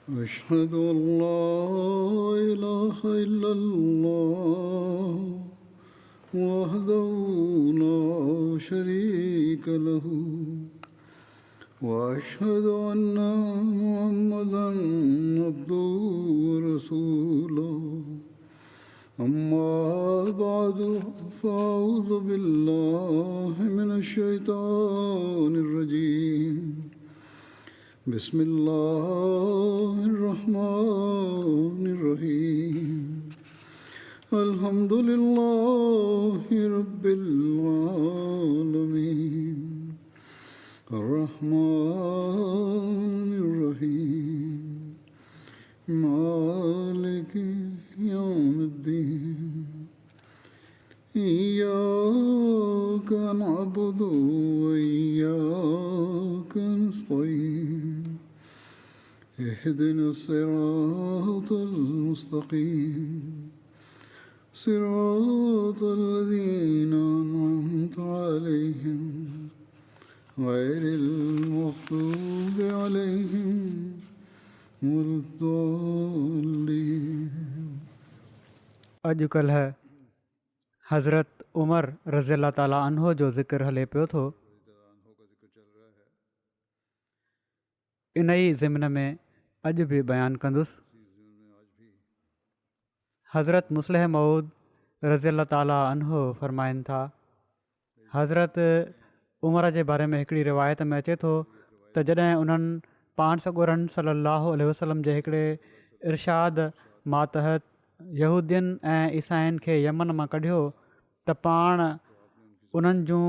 أشهد أن لا إله إلا الله وحده لا شريك له وأشهد أن محمدا عبده ورسوله أما بعد فأعوذ بالله من الشيطان الرجيم بسم الله الرحمن الرحيم الحمد لله رب العالمين الرحمن الرحيم مالك يوم الدين إياك نعبد وإياك نستعين اهدنا الصراط المستقيم صراط الذين أنعمت عليهم غير المغضوب عليهم ولا الضالين. अॼुकल्ह हज़रत उमर रज़ियल्लाहु ताला अन्हो जो ज़िक्र हले पियो थो। इन ई ज़िम्न में अॼु बि बयानु कंदुसि। हज़रत मुस्लिह मऊद रज़ियल्लाहु ताला अन्हो फ़रमाइनि था, हज़रत उमर जे बारे में हिकिड़ी रिवायत में अचे थो त जॾहिं उन्हनि पाण सॻोरनि सल्लल्लाहु अलैहि वसल्लम जे हिकिड़े इरशाद मातहत यहूदियुनि ऐं ईसाइनि खे यमन मां कढियो त पाण उन्हनि जूं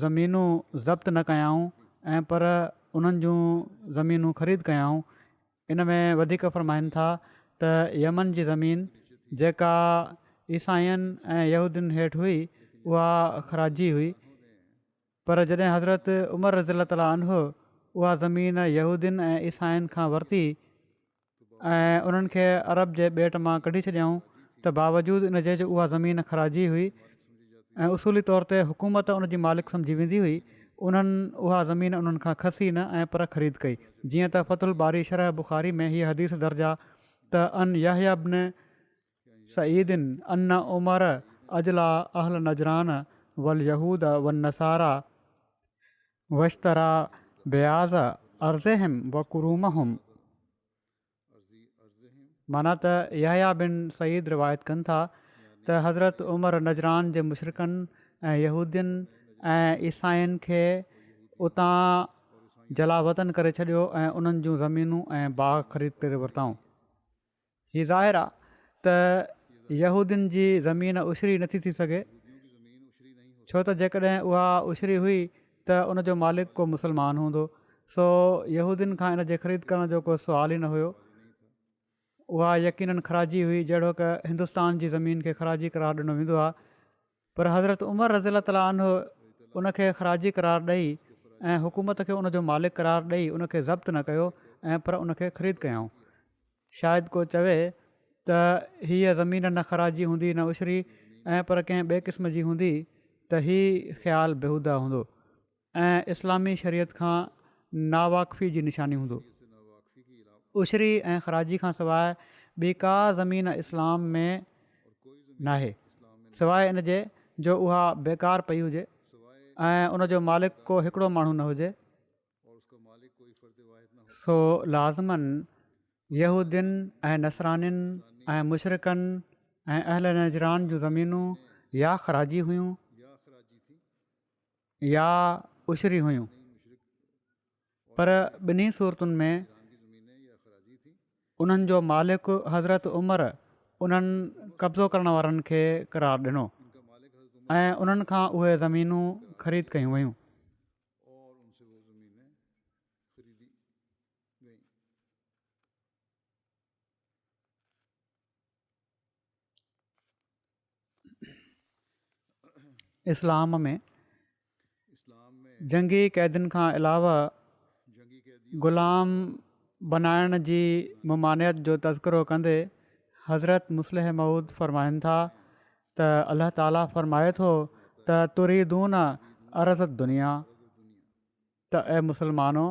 ज़मीनूं ज़ब्त न कयाऊं ऐं पर उन्हनि जूं ज़मीनूं ख़रीद कयाऊं। इन में वधीक फ़रमाइनि था त यमन जी ज़मीन जेका ईसाइनि ऐं यहूदियुनि हेठि हुई उहा ख़राजी हुई, पर जॾहिं हज़रत उमर रज़ियल्लाहु ताला अन्हो उहा ज़मीन यहूदियुनि ऐं ईसाइनि खां वरिती ऐं उन्हनि खे अरब जे ॿेट मां कढी छॾियऊं त बावजूदु इन जे उहा ज़मीन ख़राजी हुई ऐं उसूली तौर ते हुकूमत उन जी मालिक सम्झी वेंदी हुई। उन्हनि उहा ज़मीन उन्हनि खां खसी न ऐं पर ख़रीद कई। जीअं त फ़तुल बारी शरह बुख़ारी में हीअ हदीस दर्जा त अन यहया इब्न सईदिन अन उमर अजला अहल नजरान वल यहूद वन नसारा वश्तरा ब्याज़ अर्ज़हिम व कुरूमहुम। माना त यहया बिन सईद रिवायत कनि था त हज़रत उमर नजरान जे मुशरिकनि ऐं यहूदियुनि ऐं ईसाइनि खे उतां जलावतन करे छॾियो ऐं उन्हनि जूं ज़मीनूं ऐं बाग़ ख़रीद करे वरिताऊं। हीअ ज़ाहिर आहे त यहूदियुनि जी ज़मीन उछरी नथी थी सघे, छो त जेकॾहिं उहा उछरी हुई त उनजो मालिक को मुस्लमान हूंदो, सो यहूदियुनि खां इन जे ख़रीद करण जो को सुवाल ई न हुयो। उहा यकीनन ख़राजी हुई, जहिड़ो की हिंदुस्तान जी ज़मीन खे ख़राजी करार ॾिनो वेंदो आहे। पर हज़रत उमर रज़ियल्लाहु ताला अन्हो उनखे ख़राजी करार ॾेई ऐं हुकूमत खे उनजो मालिक करार ॾेई उनखे ज़ब्त न कयो ऐं पर उनखे ख़रीद कयऊं। शायदि को चवे त हीअ ज़मीन न ख़राजी हूंदी न उछरी ऐं पर कंहिं ॿिए क़िस्म जी हूंदी त हीउ ख़्यालु बेहूदा हूंदो ऐं इस्लामी शरीयत खां नावाक़फ़ी जी निशानी हूंदो। उछरी ऐं ख़राजी खां सवाइ ॿी का ज़मीन इस्लाम में नाहे, सवाइ इन जे जो उहा बेकार पई हुजे ऐं उनजो मालिक को हिकिड़ो माण्हू न हुजे। सो लाज़मन यहूदियुनि ऐं नसरानियुनि ऐं मुशरिकनि ऐं अहल नजरान जूं ज़मीनूं या ख़राजी हुयूं या उछरी हुयूं, पर ॿिन्ही सूरतुनि में उन्हनि जो मालिक हज़रत उमर उन्हनि कब्ज़ो करण वारनि खे करार ॾिनो ऐं उन्हनि खां उहे ज़मीनूं ख़रीद कयूं वयूं। इस्लाम में जंगी क़ैदियुनि खां अलावा ग़ुलाम बनाइण जी मुमानियत जो तज़किरो कंदे हज़रत मुस्लिह मऊद फ़रमाइनि था त अलाह ताला फ़रमाए थो त तुरीदून अर्ज़ दुनिया, त ऐं मुस्लमानो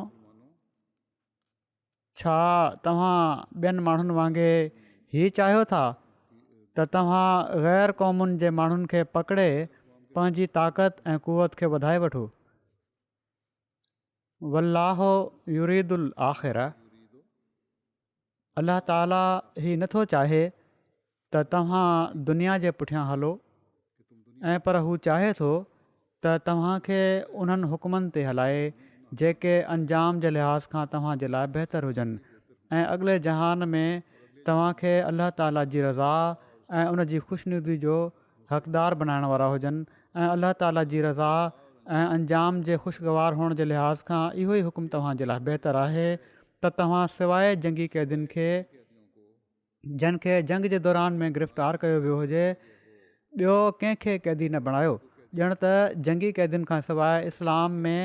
छा तव्हां ॿियनि माण्हुनि वांगुरु हीउ चाहियो था त तव्हां ग़ैर क़ौमुनि जे माण्हुनि खे पकिड़े पंहिंजी ताक़त ऐं क़ुवत खे वधाए वठो। वल्लाहो युरीदुल आख़िर, अलाह ताला ही नथो चाहे त तव्हां दुनिया जे पुठियां हलो, ऐं पर हू चाहे थो त तव्हांखे उन्हनि हुकमनि ते हलाए जेके अंजाम जे लिहाज़ खां तव्हां जे लाइ बहितर हुजनि ऐं अॻिले जहान में तव्हांखे अलाह ताला जी रज़ा ऐं उन जी ख़ुशनुदी जो हक़दार बणाइण वारा हुजनि। ऐं अलाह ताला जी रज़ा ऐं अंजाम जे ख़ुशगवार हुअण जे लिहाज़ खां इहो ई हुकुम तव्हांजे लाइ बहितर आहे त तव्हां सवाइ जंगी क़ैदियुनि खे जिन खे जंग जे दौरान में गिरफ़्तार कयो वियो हुजे ॿियो कंहिंखे क़ैदी न बणायो। ॼण त जंगी क़ैदियुनि खां सवाइ इस्लाम में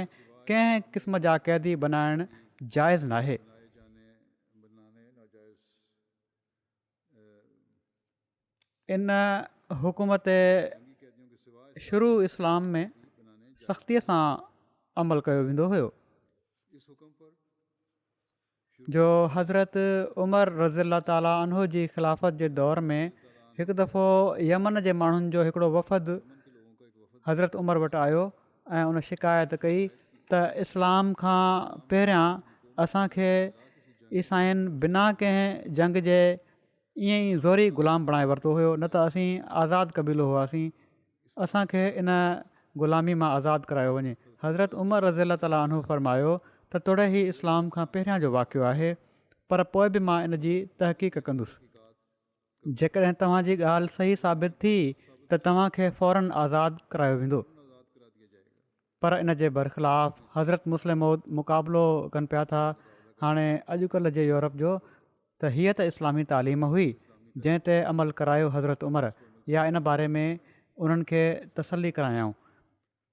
कंहिं क़िस्म जा क़ैदी बनाइणु जाइज़ नाहे। इन हुकुम ते शुरू इस्लाम में सख़्तीअ सां अमल कयो वेंदो हुयो जो हज़रत उमर रज़ी ताला अन्हो जी ख़िलाफ़त जे दौर में हिकु दफ़ो यमन जे माण्हुनि जो हिकिड़ो वफ़द हज़रत उमर वटि आयो ऐं उन शिकायत कई त इस्लाम खां पहिरियां असांखे ईसाइनि बिना कंहिं जंग जे ईअं ई ज़ोरी ग़ुलाम बणाए वरितो हुयो, न त असीं आज़ादु क़बीलो हुआसीं, असांखे इन ग़ुलामी मां आज़ादु करायो वञे। हज़रत उमर रज़ी ताला अन्हु फरमायो त तोड़े ई इस्लाम खां पहिरियां जो वाक़ियो आहे, पर पोइ बि मां इन जी तहक़ीक़ कंदुसि। जेकॾहिं तव्हांजी ॻाल्हि सही साबित थी त तव्हांखे फ़ौरन आज़ादु करायो वेंदो। पर इन जे बरख़िलाफ़ हज़रत मुस्लिम मुक़ाबिलो कनि पिया था हाणे अॼुकल्ह जे यूरोप जो त हीअ त इस्लामी तालीम हुई जंहिं ते अमल करायो हज़रत उमर, या इन बारे में उन्हनि खे तसली करायऊं।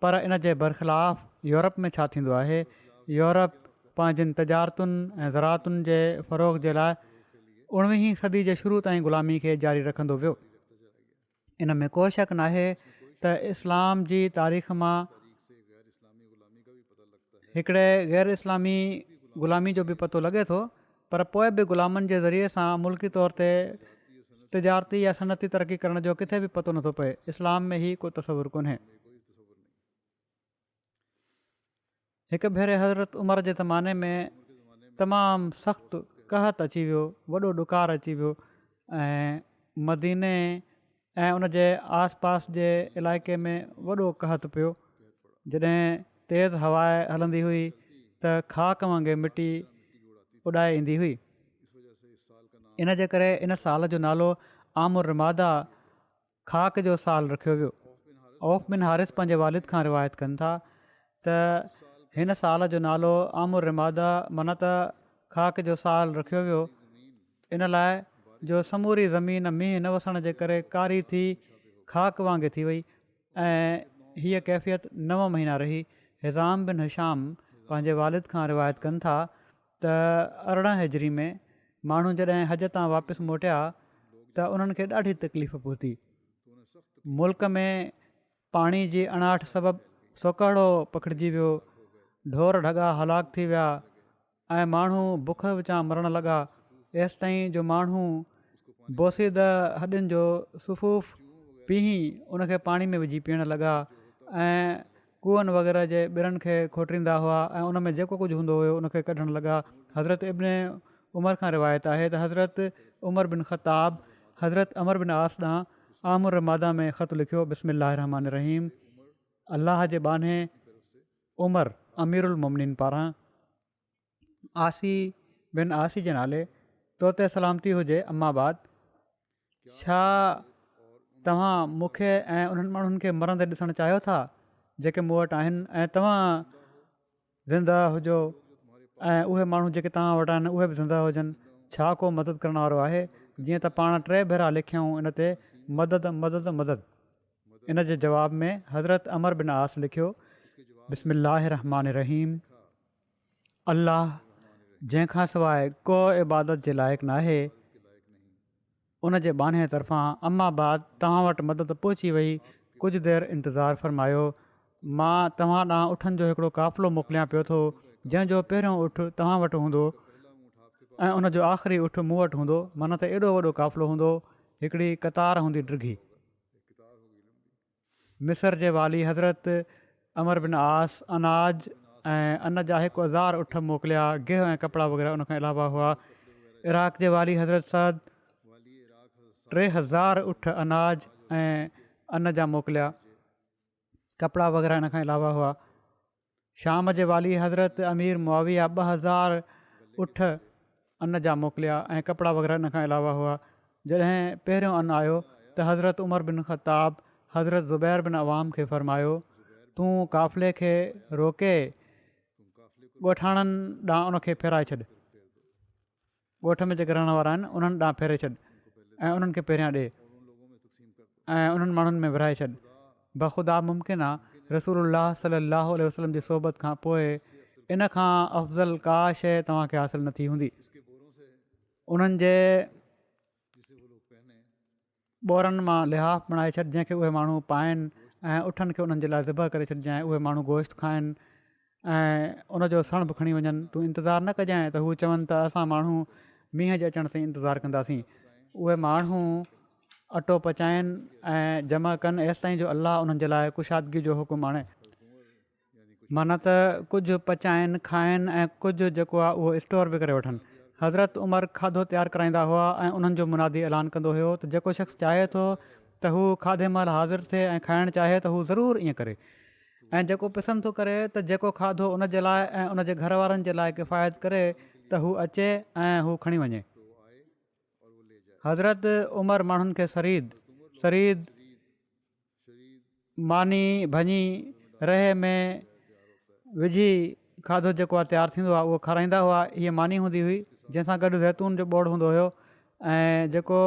पर इन जे बरख़िलाफ़ यूरोप में छा थींदो आहे, यूरोप पंहिंजनि तजारतुनि ऐं ज़राअतुनि जे फ़रोग़ जे लाइ 19वीं सदी जे शुरू ताईं ग़ुलामी खे जारी रखंदो वियो। इन में को शक नाहे त इस्लाम जी तारीख़ मां हिकिड़े ग़ैर इस्लामी ग़ुलामी जो बि पतो लॻे थो, पर पोइ बि ग़ुलामनि जे ज़रिए सां मुल्की तौर ते तिजारती या सनती तरक़ी करण जो किथे बि पतो नथो पए। इस्लाम में ई को तसवुरु कोन्हे। हिकु भेरे हज़रत उमर जे ज़माने में तमामु सख़्तु कहत अची वियो, वॾो ॾुकार अची वियो ऐं मदीने ऐं उन जे आस पास जे इलाइक़े में वॾो कहत पियो। जॾहिं तेज़ हवा हलंदी हुई त ख़ाक वांगुरु मिटी उॾाए ईंदी हुई। इन जे करे इन साल जो नालो आमुर रमादा ख़ाक जो साल रखियो वियो। औफ़ बिन हारिस पंहिंजे वालिद खां रिवायत कनि था त हिन साल जो नालो आमुर रमादा माना त ख़ाक जो साल रखियो वियो इन लाइ जो समूरी ज़मीन मींहुं न वसण जे करे कारी थी ख़ाक वांगुरु थी वई ऐं हीअ कैफ़ियत 9 महीना रही। हिज़ाम बिन हिशाम पंहिंजे वालिद खां रिवायत कनि था त 18 हिजरी में माण्हू जॾहिं हज तां वापसि मोटिया त उन्हनि खे ॾाढी तकलीफ़ पहुती। मुल्क में पाणी जी अणाहठ सबबु सोकड़ो पखिड़िजी वियो, ढोर ढगा हलाक थी विया ऐं माण्हू बुख विचां मरण लॻा। एसि ताईं जो माण्हू बोसीद हॾियुनि जो सुफ़ूफ़ पींही उनखे पाणी में विझी पीअण लॻा ऐं कूअनि वग़ैरह जे ॿिरनि खे खोटींदा हुआ ऐं उन में जेको कुझु हूंदो हुयो उनखे कढणु लॻा। हज़रत इब्न उमर खां रिवायत आहे त हज़रत उमर बिन ख़ताब हज़रत अमर बिन आस ॾांहुं आमुर रमादा में ख़तु लिखियो, बिस्मिल्लाहिर रहमान रहीम, अलाह जे बाने उमर अमीरुल मोमिनीन पारां आसी बिन आसी जे नाले तो ते सलामती हुजे। अम्माबाद, छा तव्हां मूंखे ऐं उन्हनि माण्हुनि खे मरंदे ॾिसणु चाहियो था जेके मूं वटि आहिनि ऐं तव्हां ज़िंदा हुजो ऐं उहे माण्हू जेके तव्हां वटि आहिनि उहे बि ज़िंदा हुजनि? छा को मदद करण वारो आहे? जीअं त पाण 3 भेरा लिखियऊं इन ते मदद मदद मदद। इन जे जवाब में हज़रत अमर बिन आस लिखियो, बिस्मिल्लाहिर रहमान रहीम, अल्लाह जंहिंखां सवाइ को इबादत जे लाइक़ु नाहे उन जे बाने तरफ़ां अम्माबाद तव्हां वटि मदद पहुची वई। कुझु देरि इंतज़ारु फ़रमायो, मां तव्हां ॾांहुं उठनि जो हिकिड़ो क़ाफ़िलो मोकिलियां पियो थो जंहिंजो पहिरियों उठ तव्हां वटि हूंदो ऐं उनजो आख़िरी उठ मूं वटि हूंदो, माना त एॾो वॾो क़ाफ़िलो हूंदो, हिकिड़ी क़तार हूंदी डिघी। मिस्र जे वाली हज़रत अमर बिन आस अनाज ऐं अन जा 1000 उठ मोकिलिया, गिह ऐं कपिड़ा वग़ैरह उन खां अलावा हुआ। इराक जे वाली हज़रत सद 3000 उठ अनाज ऐं अन जा मोकिलिया, कपिड़ा वग़ैरह इन खां अलावा हुआ। शाम जे वाली हज़रत अमीर मुआविया 2000 उठ अन जा मोकिलिया ऐं कपिड़ा वग़ैरह इन खां अलावा हुआ। जॾहिं पहिरियों अनु आयो त हज़रत उमर बिन ख़त्ताब हज़रत ज़ुबैर बिन अवाम खे फ़रमायो, तूं क़ाफ़िले खे रोके ॻोठाणनि ॾांहुं उनखे फेराए छॾ, ॻोठ में जेके रहण वारा आहिनि उन्हनि ॾांहुं फेरे छॾ ऐं उन्हनि खे पहिरियां ॾे ऐं उन्हनि माण्हुनि में विराए छॾ। बख़ुदा मुमकिन आहे रसूलुल्लाह सल्लल्लाहु अलैहि वसल्लम जी सोबत खां पोइ इन खां अफ़ज़ल का शइ तव्हांखे हासिलु न थी हूंदी। उन्हनि जे ॿोरनि मां लिहाफ़ बणाए छॾ जंहिंखे उहे माण्हू पाइनि ऐं उठनि खे उन्हनि जे लाइ ज़िबह करे छॾिजांइ, उहे माण्हू गोश्त खाइनि ऐं उनजो सण बि खणी वञनि। तूं इंतज़ारु न कजांइ त हू चवनि त असां माण्हू मींहं जे अचण ताईं इंतज़ारु कंदासीं। उहे माण्हू अटो पचाइनि ऐं जमा कनि एसि ताईं जो अलाह उन्हनि जे लाइ कुशादगी जो हुकुम आणे। माना त कुझु पचाइनि खाइनि ऐं कुझु जेको आहे उहो स्टोर बि करे वठनि। हज़रत उमर खाधो तयारु कराईंदा हुआ ऐं उन्हनि जो मुनादी ऐलान कंदो हुयो त जेको शख़्स चाहे थो त हू खाधे महिल हाज़िर थिए ऐं खाइणु चाहे त हू ज़रूरु ईअं करे, ऐं जेको पसंदि थो करे त जेको खाधो उन जे लाइ ऐं उन जे घर वारनि जे लाइ किफ़ायत करे त हू अचे ऐं हू खणी वञे। हज़रत उमर माण्हुनि खे सरीद मानी भञी रहे में विझी खाधो जेको आहे तयारु थींदो आहे उहो खाराईंदा हुआ। हीअ मानी हूंदी हुई जंहिंसां गॾु ज़ैतून जो ॿोड़ हूंदो हुयो ऐं जेको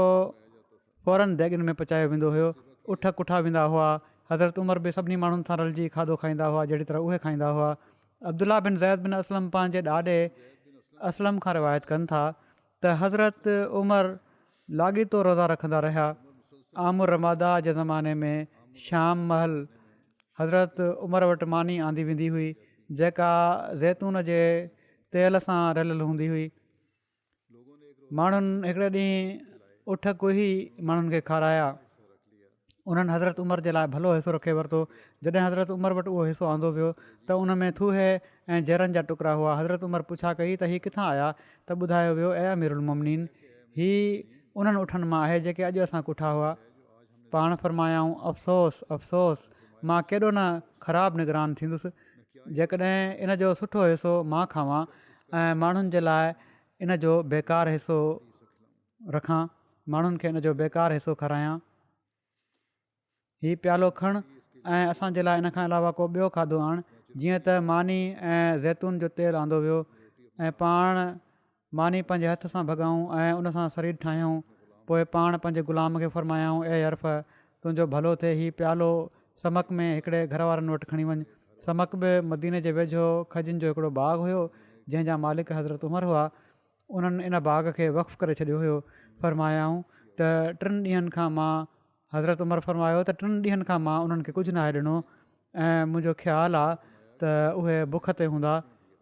फ़ौरन देॻिन में पचायो वेंदो हुयो। उठ कुठा वेंदा हुआ। हज़रत उमर बि सभिनी माण्हुनि सां रलिजी खाधो खाईंदा हुआ जहिड़ी तरह उहे खाईंदा हुआ। अब्दुल्ला बिन ज़ैद बिन असलम पंहिंजे ॾाॾे असलम खां रिवायत कनि था त हज़रत उमर लाॻीतो रोज़ा रखंदा रहिया। आमुर रमादा जे ज़माने में शाम महल हज़रत उमर वटि मानी आंदी वेंदी हुई जेका ज़ैतून जे तेल सां रलियल हूंदी हुई। माण्हुनि हिकिड़े ॾींहुं उठ कुही माण्हुनि खे खाराया। उन्हनि हज़रत उमर जे लाइ भलो हिसो रखे वरितो। जॾहिं हज़रत उमर वटि उहो हिसो आंदो वियो त उन में थूहे ऐं जरनि जा टुकड़ा हुआ। हज़रत उमर पुछा कई त हीअ किथां आया त ॿुधायो वियो ऐं अमीरुल मोमिनीन हीअ उन्हनि उठनि मां आहे जेके अॼु असां कुठा हुआ। पाण फरमायाऊं अफ़सोस अफ़सोस, मां केॾो न ख़राबु निगरान थींदुसि जेकॾहिं इन जो सुठो हिसो मां खावां ऐं माण्हुनि जे लाइ इन जो बेकार हिसो रखां, माण्हुनि खे इन जो बेकार हिसो खारायां। हीउ प्यालो खणु ऐं असांजे लाइ इन खां अलावा को ॿियो खाधो आण। जीअं त मानी ऐं ज़ैतून जो तेल आंदो वियो ऐं पाण मानी पंहिंजे हथ सां भॻाऊं ऐं उन सां सरीर ठाहियूं। पोइ पाण पंहिंजे ग़ुलाम खे फरमायाऊं ऐं यर्फ़ तुंहिंजो भलो थिए, हीउ प्यालो समक में हिकिड़े घर वारनि वटि खणी वञु। समक बि मदीने जे वेझो खजनि जो हिकिड़ो बाग़ हुयो जंहिंजा मालिक हज़रत उमर हुआ। उन्हनि इन बाग़ खे वक़्फ़ु करे छॾियो हुयो। फरमायाऊं त 3 ॾींहंनि खां मां हज़रत उमर फरमायो त 3 ॾींहंनि खां मां उन्हनि खे कुझु न आहे ॾिनो ऐं मुंहिंजो ख़्यालु आहे त उहे बुख ते हूंदा।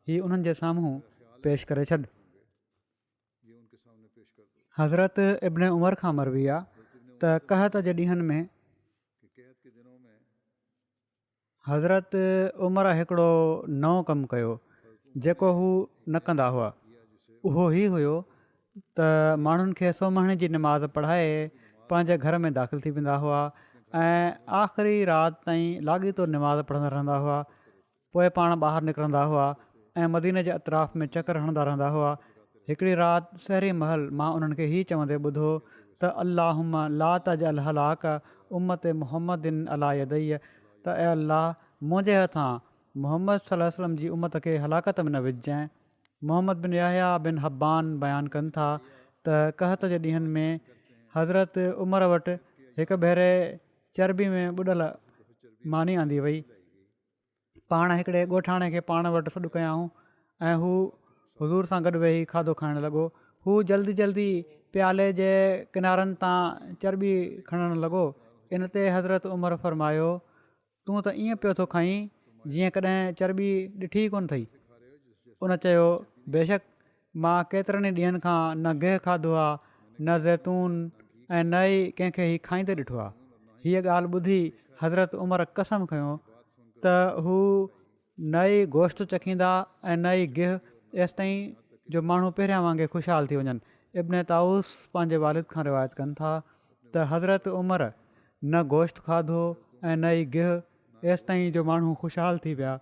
हीअ उन्हनि जे साम्हूं पेश करे छॾ। हज़रत इब्न उमर खां मरवी आहे त कहत जे ॾींहंनि में हज़रत उमर हिकिड़ो नओं कमु कयो जेको हू न कंदा हुआ। उहो ई हुयो त माण्हुनि खे सोमहणे जी निमाज़ पढ़ाए पंहिंजे घर में दाख़िल थी वेंदा हुआ ऐं आख़िरी राति ताईं लाॻीतो निमाज़ पढ़ंदा रहंदा हुआ। पोइ पाण ॿाहिरि निकिरंदा हुआ ऐं मदीने जे अतराफ़ में चकर हणंदा रहंदा हुआ। हिकिड़ी राति सहरी महल मां उन्हनि खे हीअ चवंदे ॿुधो त अल्लाहुम्मा ला तजअल हलाक उम्मत मुहम्मदिन अला यदैय, त ऐं अल्लाह मुंहिंजे हथां मुहम्मद सल्लल्लाहु अलैहि वसल्लम जी उम्मत खे हलाकत में न विझजांइ। मोहम्मद बिन याहिया बिन हब्बान बयानु कनि था त कहत जे ॾींहंनि में हज़रत उमर वटि हिकु भेरे चर्बी में ॿुॾल मानी आंदी वई। पाण हिकिड़े ॻोठाणे खे पाण वटि सॾु कयाऊं ऐं हू हुज़ूर सां गॾु वेही खाधो खाइणु लॻो। हू जल्दी जल्दी प्याले जे किनारनि तां चर्बी खणणु लॻो। इन ते हज़रत उमर फरमायो, तूं त ईअं पियो थो खाईं जीअं कॾहिं चर्बी ॾिठी कोन अथई। उन चयो, बेशक मां केतिरनि ई ॾींहंनि खां न गिहु खाधो आहे, न ज़ैतून, ऐं न ई कंहिंखे ही खाईंदे ॾिठो आहे। हीअ ॻाल्हि ॿुधी हज़रत उमर कसम खयो त हू न ई गोश्त चखींदा ऐं न ई गिहु, एसि ताईं जो माण्हू पहिरियां वांगुरु ख़ुशहाल थी वञनि। इब्न ताउस पंहिंजे वालिद खां रिवायत कनि था त हज़रत उमर न गोश्त खाधो ऐं न ई गिहु, एसि ताईं जो माण्हू ख़ुशहाल थी विया।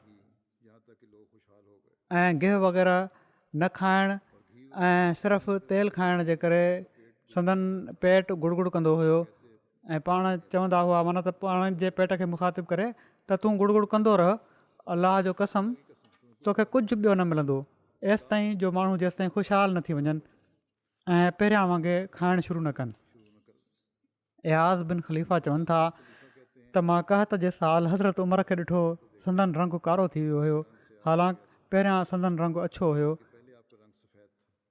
ऐं गिहु वग़ैरह न खाइणु ऐं सिर्फ़ु तेल खाइण जे करे संदन पेट गुड़ गुड़ कंदो हुयो। ऐं पाण चवंदा हुआ, माना त पाण जे पेट खे मुखातिबु करे त तूं गुड़ गुड़ कंदो रह, अलाह जो कसम तोखे कुझु ॿियो न मिलंदो, एसि ताईं जो माण्हू जेसि ताईं ख़ुशहाल न थी वञनि ऐं पहिरियां वांगुरु खाइणु शुरू न कनि। एयाज़ बिन ख़लीफ़ा चवनि था त मां कहत जे साल हज़रत उमर खे ॾिठो, संदन रंग कारो थी वियो हुयो, हालांकि पहिरियां संदन रंग अछो हुयो।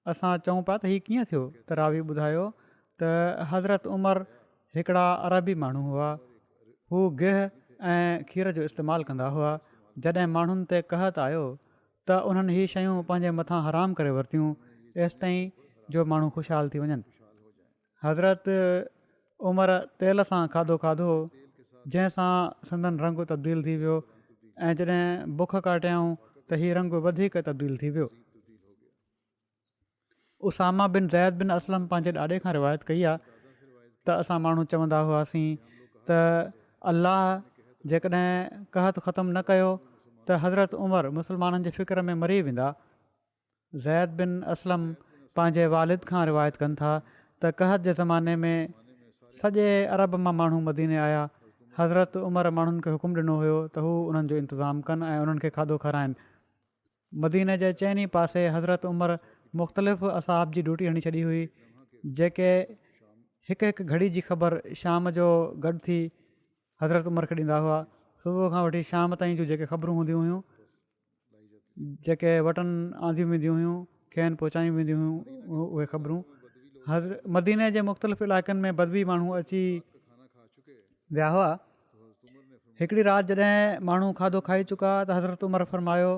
असां चऊं पिया त हीउ कीअं थियो, त रावी ॿुधायो त हज़रत उमर हिकिड़ा अरबी माण्हू हुआ। हू गिहु ऐं खीर जो इस्तेमालु कंदा हुआ। जॾहिं माण्हुनि ते कहत आयो त उन्हनि हीअ शयूं पंहिंजे मथां हराम करे वरितियूं, एसि ताईं जो माण्हू ख़ुशहाल थी वञनि। हज़रत उमर तेल सां खाधो खाधो, जंहिंसां संदन रंग तब्दील थी वियो, ऐं जॾहिं बुख काटियाऊं त हीउ रंग वधीक तब्दील थी वियो। उसामा बिन ज़ैद बिन असलम पंहिंजे ॾाॾे खां रिवायत कई आहे त असां माण्हू चवंदा हुआसीं त अलाह जेकॾहिं कहत ख़तमु न कयो त हज़रत उमर मुस्लमाननि जे फ़िक्र में मरी वेंदा। ज़ैद बिन असलम पंहिंजे वालिद खां रिवायत कनि था त कहत जे ज़माने में सॼे अरब मां माण्हू मदीने आया। हज़रत उमर माण्हुनि खे हुकुम ॾिनो हुयो त हू उन्हनि जो इंतज़ामु कनि ऐं उन्हनि खे खाधो खाराइनि। मदीने जे चइनी पासे हज़रत उमर मुख़्तलिफ़ असाब जी ड्यूटी हणी छॾी हुई, जेके हिकु हिकु घड़ी जी ख़बर शाम जो गॾु थी हज़रत उमर खे ॾींदा हुआ। सुबुह खां वठी शाम ताईं जूं जेके ख़बरूं हूंदियूं हुयूं, जेके वटनि आंदियूं वेंदियूं हुयूं, खेनि पहुचायूं वेंदियूं हुयूं, उहे ख़बरूं मदीने जे मुख़्तलिफ़ इलाइक़नि में बदबी माण्हू अची विया हुआ। हिकिड़ी राति जॾहिं माण्हू खाधो खाई चुका त हज़रत उमर फरमायो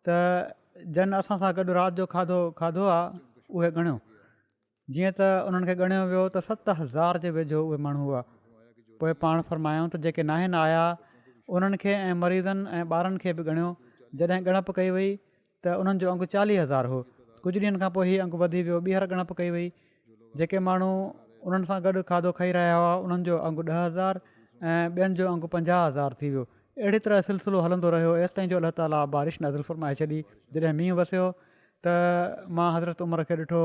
त जन असां सां गॾु राति जो खाधो आहे उहे ॻणियो। जीअं त उन्हनि खे ॻणियो वियो त 7000 जे वेझो उहे माण्हू हुआ। पोइ पाण फरमायूं त जेके नाहिनि आया उन्हनि खे ऐं मरीज़नि ऐं ॿारनि खे बि ॻणियो। जॾहिं ॻणप कई वई त उन्हनि जो अंगु 40,000 हो। कुझु ॾींहंनि खां पोइ हीउ अंगु वधी वियो, ॿीहर ॻणप कई वई। जेके माण्हू उन्हनि सां गॾु खाधो खाई रहिया हुआ उन्हनि जो अंगु 10,000 ऐं ॿियनि जो अंगु 50,000 थी वियो। अहिड़ी तरह सिलसिलो हलंदो रहियो एसि ताईं जो अलाह ताला बारिश नाज़िल फ़रमाए छॾी। जॾहिं मींहुं वसियो त मां हज़रत उमर खे ॾिठो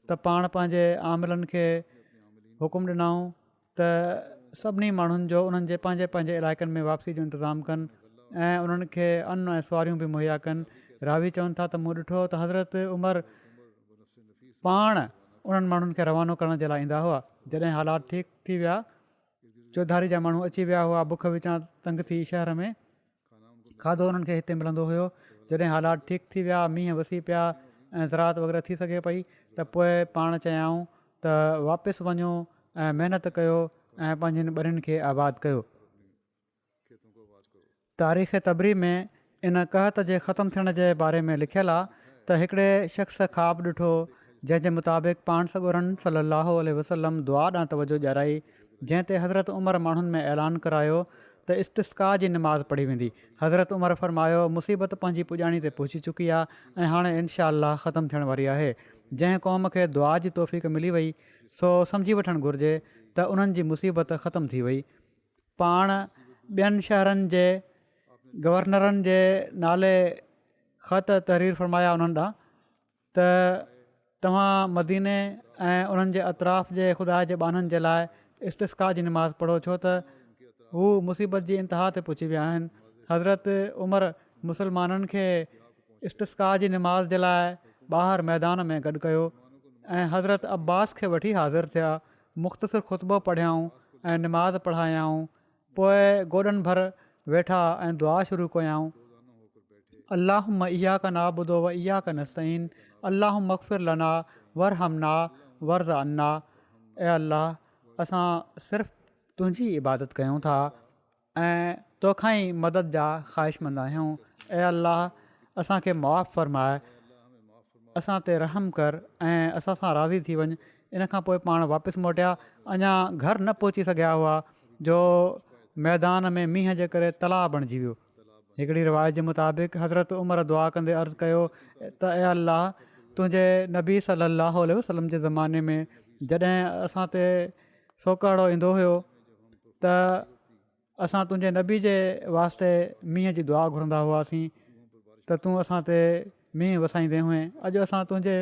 त पाण पंहिंजे आमिलनि खे हुकुम ॾिनऊं त सभिनी माण्हुनि जो उन्हनि जे पंहिंजे पंहिंजे इलाइक़नि में वापसी जो इंतज़ामु कनि ऐं उन्हनि खे अन ऐं सवारियूं बि मुहैया कनि। रावी चवनि था त मूं ॾिठो त हज़रत उमर पाण उन्हनि माण्हुनि खे रवानो करण जे लाइ ईंदा हुआ। जॾहिं हालात ठीकु थी विया, चौधारी जा माण्हू अची विया हुआ, बुख विचां तंग थी शहर में, खाधो उन्हनि खे हिते मिलंदो हुयो। जॾहिं हालात ठीकु थी विया, मींहं वसी पिया ऐं ज़रात वग़ैरह थी सघे पई, त पोइ पाण चयाऊं त वापसि वञो ऐं महिनत कयो ऐं पंहिंजनि ॿरियुनि खे आबादु कयो। तारीख़ तबरी में इन कहत जे ख़तमु थियण जे बारे में लिखियलु आहे त हिकिड़े शख़्स ख़्वाबु ॾिठो जंहिंजे मुताबिक़ पाण सॻोरनि सलाहु वसलम दुआ ॾांहुं तवजो ॾियाराई, जंहिं ते हज़रत उमर माण्हुनि में ऐलान करायो त इस्तिस्का जी निमाज़ पढ़ी वेंदी। हज़रत उमर फरमायो मुसीबत पंहिंजी पुॼाणी ते पहुची चुकी आहे ऐं हाणे इनशा अलाह ख़तमु थियण वारी आहे। जंहिं क़ौम खे दुआ जी तौफ़ीक़ मिली वई सो सम्झी वठणु घुरिजे त उन्हनि जी मुसीबत ख़तमु थी वई। पाण ॿियनि शहरनि जे गवर्नरनि जे नाले ख़त तहरीर फरमाया उन्हनि ॾांहुं त तव्हां मदीने ऐं उन्हनि जे अतराफ़ जे ख़ुदा जे बाननि जे लाइ इस्तिस्का जी निमाज़ पढ़ो, छो त हू मुसीबत जी इंतिहा ते पहुची विया आहिनि। हज़रत उमर मुसलमाननि खे इस्तिस्का जी निमाज़ जे लाइ ॿाहिरि मैदान में गॾु कयो ऐं हज़रत अब्बास खे वठी हाज़िर थिया, मुख़्तसिर ख़ुतबो पढ़ियाऊं ऐं निमाज़ पढ़ायाऊं। पोइ गोॾनि भर वेठा ऐं दुआ शुरू कयाऊं। अल्लाहुम्मा इय्याका नअबुदु व इय्याका नस्तईन, अल्लाहुम्मा मग़फ़िर लना वरहमना वर्ज़ अन्ना। ऐं अल्लाह, असां सिर्फ़ु तुंहिंजी इबादत कयूं था ऐं तोखां ई मदद जा ख़्वाहिशमंद आहियूं। ऐं अल्लाह, असांखे मुआफ़ फ़रमाए। असां ते रहम कर ऐं असां सां राज़ी थी वञु। इन खां पोइ पाण वापसि मोटिया। अञा घर न पहुची सघिया हुआ जो मैदान में मींहं जे करे तलाउ बणिजी वियो। हिकिड़ी रिवायत जे मुताबिक़ हज़रत उमर दुआ कंदे अर्ज़ु कयो त ए अलाह, तुंहिंजे नबी सलाहु वसलम जे ज़माने में जॾहिं असां ते सोकाड़ो ईंदो हुयो त असां तुंहिंजे नबी जे वास्ते मींहं जी दुआ घुरंदा हुआसीं त तूं असां ते मींहुं वसाईंदे हुए। अॼु असां तुंहिंजे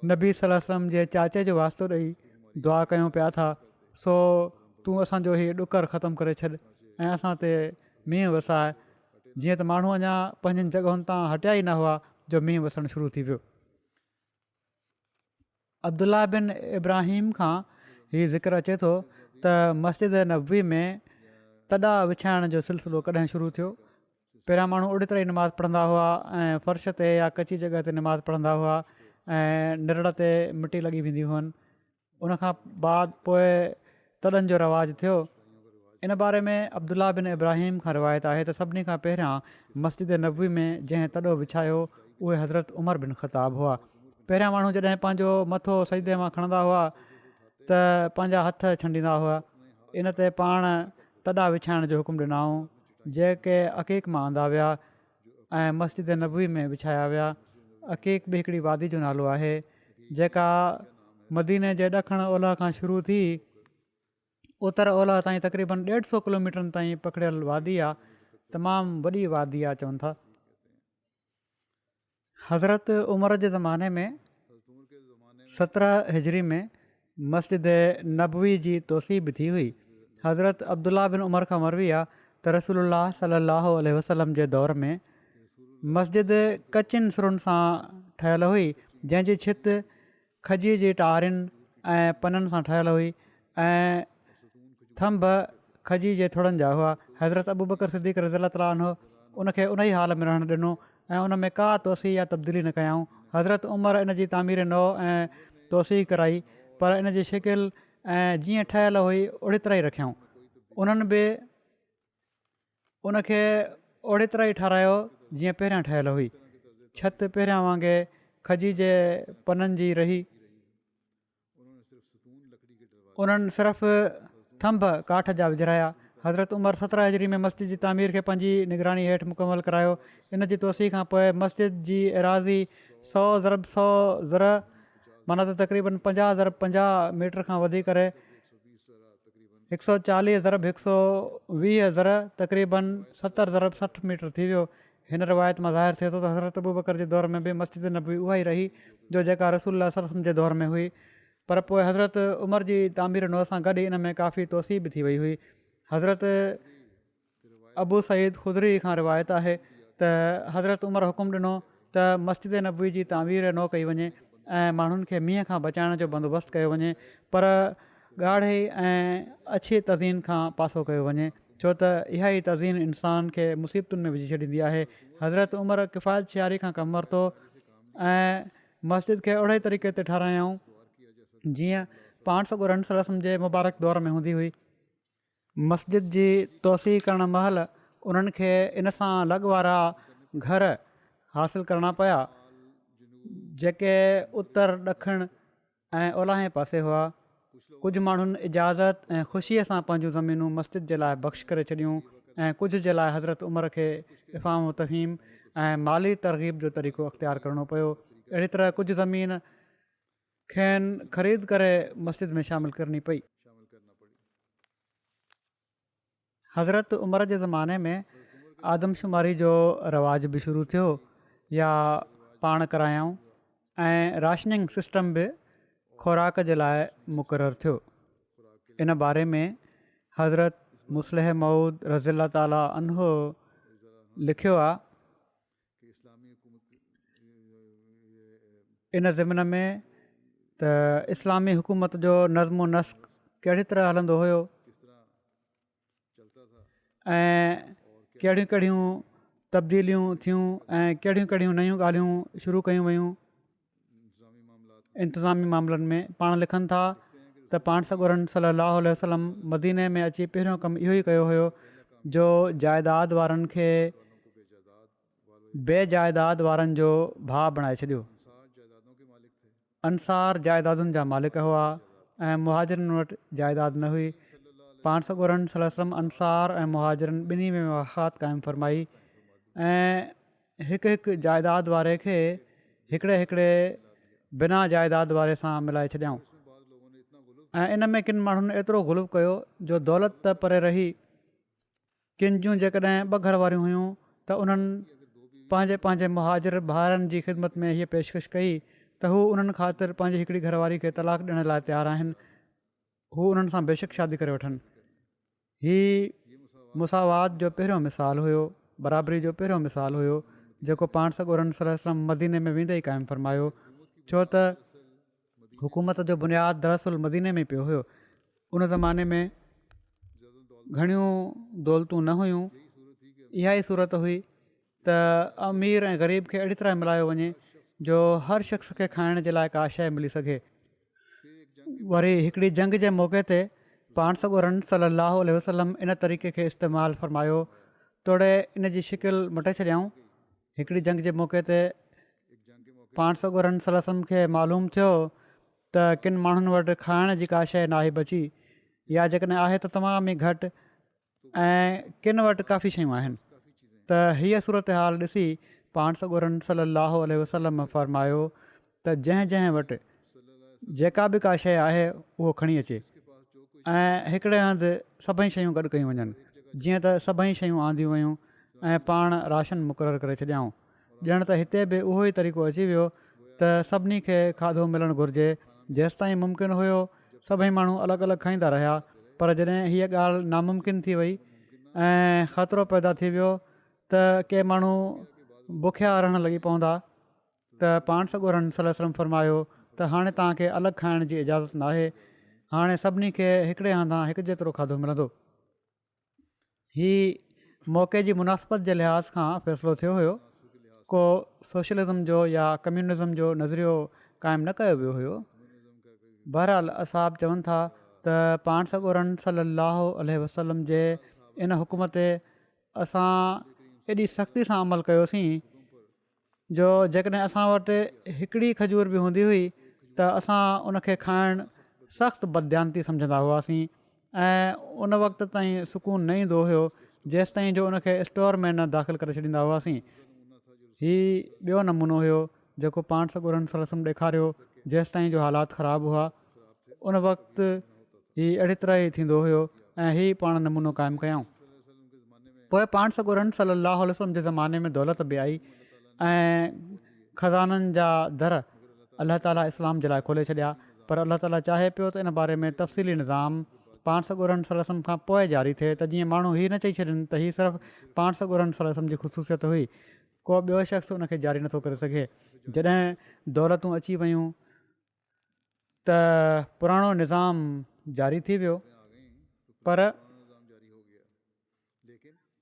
नबी सलाहु वसलम जे चाचे जो वास्तो ॾेई दुआ कयूं पिया था, सो तूं असांजो हीउ ॾुकर ख़तमु करे छॾ ऐं असां ते मींहुं वसाए। जीअं त माण्हू अञा पंहिंजनि जॻहियुनि तां हटिया ई न हुआ जो मींहुं वसणु शुरू थी वियो। अब्दुल्ला बिन इब्राहिम खां हीउ ज़िक्र अचे थो त मस्जिद नबवी में तॾा विछाइण जो सिलसिलो कॾहिं शुरू थियो। पहिरियां माण्हू ओड़ी तरह ई नमाज़ पढ़ंदा हुआ ऐं फ़र्श ते या कची जॻह ते नमाज़ पढ़ंदा हुआ ऐं निरड़ ते मिटी लॻी वेंदी हुअनि। उनखां बाद पोइ तॾनि जो रवाजु थियो। इन बारे में अब्दुल्ला बिन इब्राहिम खां रिवायत आहे त सभिनी खां पहिरियां मस्जिद नबवी में जंहिं तॾो विछायो उहे हज़रत उमर बिन ख़ताब हुआ। पहिरियां माण्हू जॾहिं पंहिंजो मथो सजदे मां खणंदा हुआ त पंहिंजा हथ छंडींदा हुआ। इन ते पाण तॾा विछाइण जो हुकुम ॾिनाऊं जेके अक़ीक़ मां आंदा विया ऐं मस्जिद नबवी में विछाया विया। अक़ीक़ बि हिकिड़ी वादी जो नालो आहे जेका मदीने जे ॾखण ओलह खां शुरू थी उतर ओलह ताईं तक़रीबन 150 किलोमीटरनि ताईं पकड़ियल वादी आहे। तमामु वॾी वादी आहे चवनि था। हज़रत उमर जे ज़माने में 17 हिजरी में मस्जिद नबवी जी तोसी बि थी हुई। हज़रत अब्दुल्ला बिन उमर खां मरवी आहे त रसूलुल्लाह सल्लल्लाहु अलैहि वसल्लम जे दौर में मस्जिद कचिन सुरुनि सां ठहियलु हुई जंहिंजी छित खजी जी टारियुनि ऐं पननि सां ठहियलु हुई ऐं थंभ खजी जे थुड़नि जा हुआ। हज़रत अबू बकर सिद्दीक़ रज़ियल्लाहु ताला अन्हु उनखे उन ई हाल में रहणु ॾिनो ऐं उन में का तोसी या तब्दीली न कयाऊं। हज़रत उमर इन जी तामीर नओ ऐं तोसी कराई पर इन जी शिकिल ऐं जीअं ठहियलु हुई ओड़ी तरह ई रखियऊं। उन्हनि बि उनखे ओड़ी तरह ई ठारायो जीअं पहिरियां ठहियलु हुई। छत पहिरियां वांगुरु खजी जे पननि जी रही। उन्हनि सिर्फ़ु थंभ काठ जा विझराया। हज़रत उमर 17 हिजरी में मस्जिद जी तामीर खे पंहिंजी निगरानी हेठि मुकमल करायो। इन जी तोसी खां पोइ मस्जिद जी एराज़ी 100 ज़रब 100 ज़र माना त तक़रीबन 50 ज़रब 50 मीटर खां वधी करे 140 ज़रब 120 ज़र तक़रीबन 70 ज़रब 60 मीटर थी वियो। हिन रिवायत मां ज़ाहिर थिए थो त हज़रत अबू बकर जे दौर में बि मस्जिद नबवी उहा ई रही जो जेका रसूलुल्लाह सल्लल्लाहु अलैहि वसल्लम जे दौर में हुई। पर पोइ हज़रत उमर जी तामीर नौ सां गॾु इन में काफ़ी तोसी बि थी वई हुई। हज़रत अबू सईद ख़ुदरी खां रिवायत आहे त हज़रत उमर हुकुम ॾिनो त मस्जिद नबवी जी तामीर नओ कई वञे ऐं माण्हुनि खे मींहं खां बचाइण जो बंदोबस्तु कयो वञे पर ॻाढ़े ऐं अछी तज़ीन खां पासो कयो वञे छो त इहा ई तज़ीन इंसान खे मुसीबतुनि में विझी छॾींदी आहे। हज़रत उमर किफ़ायत शियारी खां कमु वरितो ऐं मस्जिद खे ओड़े तरीक़े ते ठारायऊं जीअं पाण सॻो रसम जे मुबारक दौर में हूंदी हुई। मस्जिद जी तोसी करण महिल उन्हनि खे इन सां लॻ वारा घर हासिलु करणा पिया जेके उत्तर ॾखिण ऐं ओलहे पासे हुआ। कुझु माण्हुनि इजाज़त ऐं ख़ुशीअ सां पंहिंजूं ज़मीनूं मस्जिद जे लाइ बख़्श करे छॾियूं ऐं कुझु जे लाइ हज़रत उमर खे इफ़ाम तफ़हीम ऐं माली तरग़ीब जो तरीक़ो अख़्तियार करिणो पियो। अहिड़ी तरह कुझु ज़मीन खेनि ख़रीद करे मस्जिद में शामिलु करणी पई। हज़रत उमर जे ज़माने में आदमशुमारी जो रवाज बि शुरू थियो या पाण करायऊं ऐं राशनिंग सिस्टम बि ख़ुराक जे लाइ मुक़ररु थियो। इन बारे में हज़रत मुस्लिह मऊद रज़ियल्लाहु ताला अन्हो लिखियो आहे। इन ज़िमन में त इस्लामी हुकूमत जो नज़्मो नस्क़ कहिड़ी तरह हलंदो हुयो ऐं कहिड़ियूं कहिड़ियूं तब्दीलियूं थियूं ऐं कहिड़ियूं कहिड़ियूं नयूं ॻाल्हियूं शुरू कयूं वयूं इंतिज़ामी मामलनि में। पाण लिखनि था त पाण सॻोरनि सल्लल्लाहु अलैहि वसल्लम मदीने में अची पहिरियों कमु इहो ई कयो हुयो जो जाइदाद वारनि खे बेजाइदाद वारनि जो भाउ बणाए छॾियो। अंसार जाइदादुनि जा मालिक हुआ ऐं मुहाजिरनि वटि जाइदाद न हुई। पाण सॻोरनि सल्लल्लाहु अलैहि वसल्लम अंसार ऐं मुहाजिरनि ॿिन्ही में मुवाख़ात क़ाइमु फरमाई ऐं हिकु हिकु जाइदाद वारे खे हिकिड़े बिना जाइदाद वारे सां मिलाए छॾियऊं। ऐं इन में किन माण्हुनि एतिरो ग़ुलुब कयो जो दौलत त परे रही, किन जूं जेकॾहिं ॿ घर वारियूं हुयूं त उन्हनि पंहिंजे मुहाजिर भाउरनि जी ख़िदमत में हीअ पेशकश कई त हू उन्हनि ख़ातिर पंहिंजी हिकिड़ी घरवारी खे तलाक ॾियण लाइ तयारु आहिनि। हू उन्हनि सां बेशक शादी करे वठनि। हीउ मुसावात जो पहिरियों मिसाल हुयो, बराबरी जो पहिरियों मिसाल हुयो जेको पाण सॻोरनि सल्लल्लाहु अलैहि वसल्लम मदीने में वेंदे ई क़ाइमु फरमायो, छो त हुकूमत जो बुनियादु दरअसल मदीने में पियो हुयो। उन ज़माने में घणियूं दौलतूं न हुयूं। इहा ई सूरत हुई त अमीर ऐं ग़रीब खे अहिड़ी तरह मिलायो वञे जो हर शख़्स खे खाइण जे लाइ का शइ मिली सघे। वरी हिकिड़ी जंग जे मौक़े ते पाण सॻोरनि सल्लल्लाहु अलैहि वसल्लम इन तरीक़े खे इस्तेमालु फरमायो, तोड़े इन जी शिकिल मटे छॾियऊं। हिकिड़ी जंग जे मौक़े ते पाण सॻोरनि सल्लल्लाहु अलैहि वसल्लम खे मालूम थियो त किन माण्हुनि वटि खाइण जी का शइ नाहे बची, या जेकॾहिं आहे त तमामु ई घटि, ऐं किन वटि काफ़ी शयूं आहिनि। त हीअ सूरत हाल ॾिसी पाण सॻोरनि सल्लल्लाहु अलैहि वसल्लम फरमायो त जंहिं वटि जेका बि का शइ आहे उहो खणी अचे ऐं हिकिड़े हंधि सभई शयूं गॾु कयूं वञनि, जीअं त सभई शयूं आंदियूं वयूं ऐं पाण राशन मुक़ररु करे छॾियऊं। ॼण त हिते बि उहो ई तरीक़ो अची वियो त सभिनी खे खाधो मिलणु घुरिजे। जेसिताईं मुमकिन हुयो सभई माण्हू अलॻि अलॻि खाईंदा रहिया, पर जॾहिं हीअ ॻाल्हि नामुमकिन थी वई ऐं ख़तरो पैदा थी वियो त के माण्हू बुखिया रहणु लॻी पवंदा, त पाण सॻोरनि सल्लल्लाहु अलैहि वसल्लम फरमायो त हाणे तव्हांखे अलॻि खाइण जी इजाज़त नाहे, हाणे सभिनी खे हिकिड़े हंधां हिकु जेतिरो खाधो मिलंदो। हीउ मौक़े जी मुनासिबत जे लिहाज़ खां फ़ैसिलो थियो हुयो, को सोशलिज़म जो या कम्यूनिज़म जो नज़रियो क़ाइमु न कयो वियो हुयो। बहरहाल असाब चवनि था त पाण सॻोरनि सल्लल्लाहु अलैहि वसल्लम जे इन हुकुम ते असां एॾी सख़्ती सां अमल कयोसीं जो जेकॾहिं असां वटि हिकिड़ी खजूर बि हूंदी हुई त असां उनखे खाइणु सख़्तु बददियानती सम्झंदा हुआसीं ऐं उन वक़्त ताईं सुकून न ईंदो हुयो जेसिताईं जो उनखे स्टोर में न दाख़िलु करे छॾींदा हुआसीं। हीउ ॿियो नमूनो हुयो जेको पाण सॻोरनि सल्लल्लाहु अलैहि वसल्लम ॾेखारियो जेसिताईं जो हालात ख़राबु हुआ। उन वक़्तु हीउ अहिड़ी तरह ई थींदो हुयो ऐं हीउ पाण नमूनो क़ाइमु कयऊं। पोइ पाण सॻोरनि सल्लल्लाहु अलैहि वसल्लम जे ज़माने में दौलत बि आई ऐं ख़ज़ाननि जा दर अलाह ताला इस्लाम जे लाइ खोले छॾिया, पर अलाह ताला चाहे पियो त इन बारे में तफ़सीली निज़ाम पाण सॻोरनि सल्लल्लाहु अलैहि वसल्लम खां पोइ जारी थिए, त जीअं माण्हू हीअ न चई छॾनि त हीअ सिर्फ़ु पाण सॻोरनि सल्लल्लाहु अलैहि वसल्लम जी ख़ुशूसियत हुई, को ॿियो शख़्स उनखे जारी नथो करे सघे। जॾहिं दौलतूं अची वयूं त पुराणो निज़ाम जारी थी वियो, पर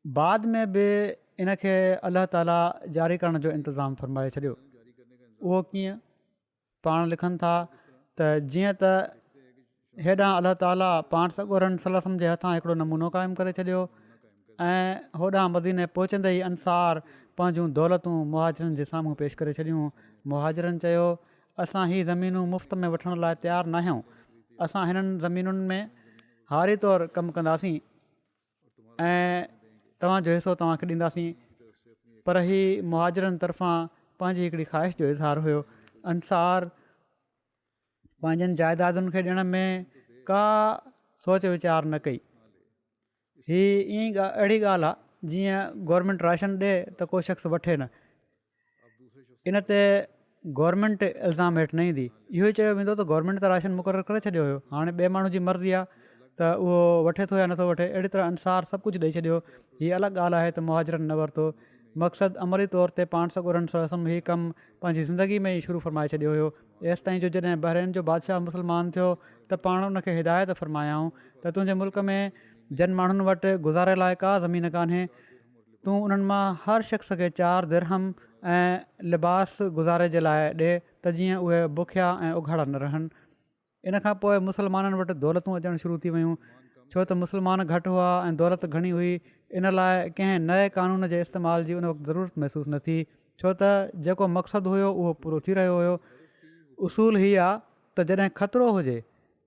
बाद में बि इनखे अलाह ताला जारी करण जो इंतिज़ामु फ़रमाए छॾियो। उहो कीअं? पाण लिखनि था त जीअं त हेॾां अलाह ताला पाण सॻोरनि सल्लल्लाहु अलैहि वसल्लम जे हथां हिकिड़ो नमूनो क़ाइमु करे छॾियो ऐं होॾां मदीने पहुचंदे ई अंसार पंहिंजूं दौलतूं मुहाजिरनि जे साम्हूं पेश करे छॾियूं। मुहाजिरनि चयो असां हीअ ज़मीनूं मुफ़्त में वठण लाइ तयारु न आहियूं, असां हिननि ज़मीनुनि में हारी तौरु कमु कंदासीं ऐं तव्हांजो हिसो तव्हांखे ॾींदासीं। पर हीउ मुहाजिरनि तरफ़ां पंहिंजी हिकिड़ी ख़्वाहिश जो इज़हार हुयो। अंसार पंहिंजनि जाइदादुनि खे ॾियण में का सोच वीचार न कई। हीअ ईअं अहिड़ी ॻाल्हि आहे जीअं गवर्नमेंट राशन ॾिए त को शख़्स वठे न, इन ते गवर्नमेंट इल्ज़ाम हेठि न ईंदी। इहो ई चयो वेंदो त गवर्नमेंट त राशन मुक़ररु करे छॾियो हुयो, हाणे ॿिए माण्हू जी मर्ज़ी आहे त उहो वठे थो या नथो वठे। अहिड़ी तरह अंसार सभु कुझु ॾेई छॾियो। हीअ अलॻि ॻाल्हि आहे त मुहाजिरनि न वरितो। मक़सदु अमली तौर ते पाण सॻोरनि सल्लल्लाहु अलैहि वसल्लम हीउ कमु पंहिंजी ज़िंदगी में ई शुरू फरमाए छॾियो हुयो। एसि ताईं जो जॾहिं बहरेन जो बादशाह मुस्लमान थियो त पाण उनखे हिदायत फ़रमायाऊं त तुंहिंजे मुल्क में जिन माण्हुनि वटि गुज़ारे लाइ का ज़मीन कान्हे, तूं उन्हनि मां हर शख़्स खे 4 दिरहम ऐं लिबास गुज़ारे जे लाइ ॾिए त जीअं उहे बुखिया ऐं उघाड़ा न रहनि। इन खां पोइ मुस्लमाननि वटि दौलतूं अचणु शुरू थी वियूं, छो त मुस्लमान घटि हुआ ऐं दौलत घणी हुई। इन लाइ कंहिं नए क़ानून जे इस्तेमाल जी उन वक़्तु ज़रूरत महसूसु न थी, छो त जेको मक़सदु हुयो उहो पूरो थी रहियो हुयो। उसूल हीअ आहे त जॾहिं ख़तरो हुजे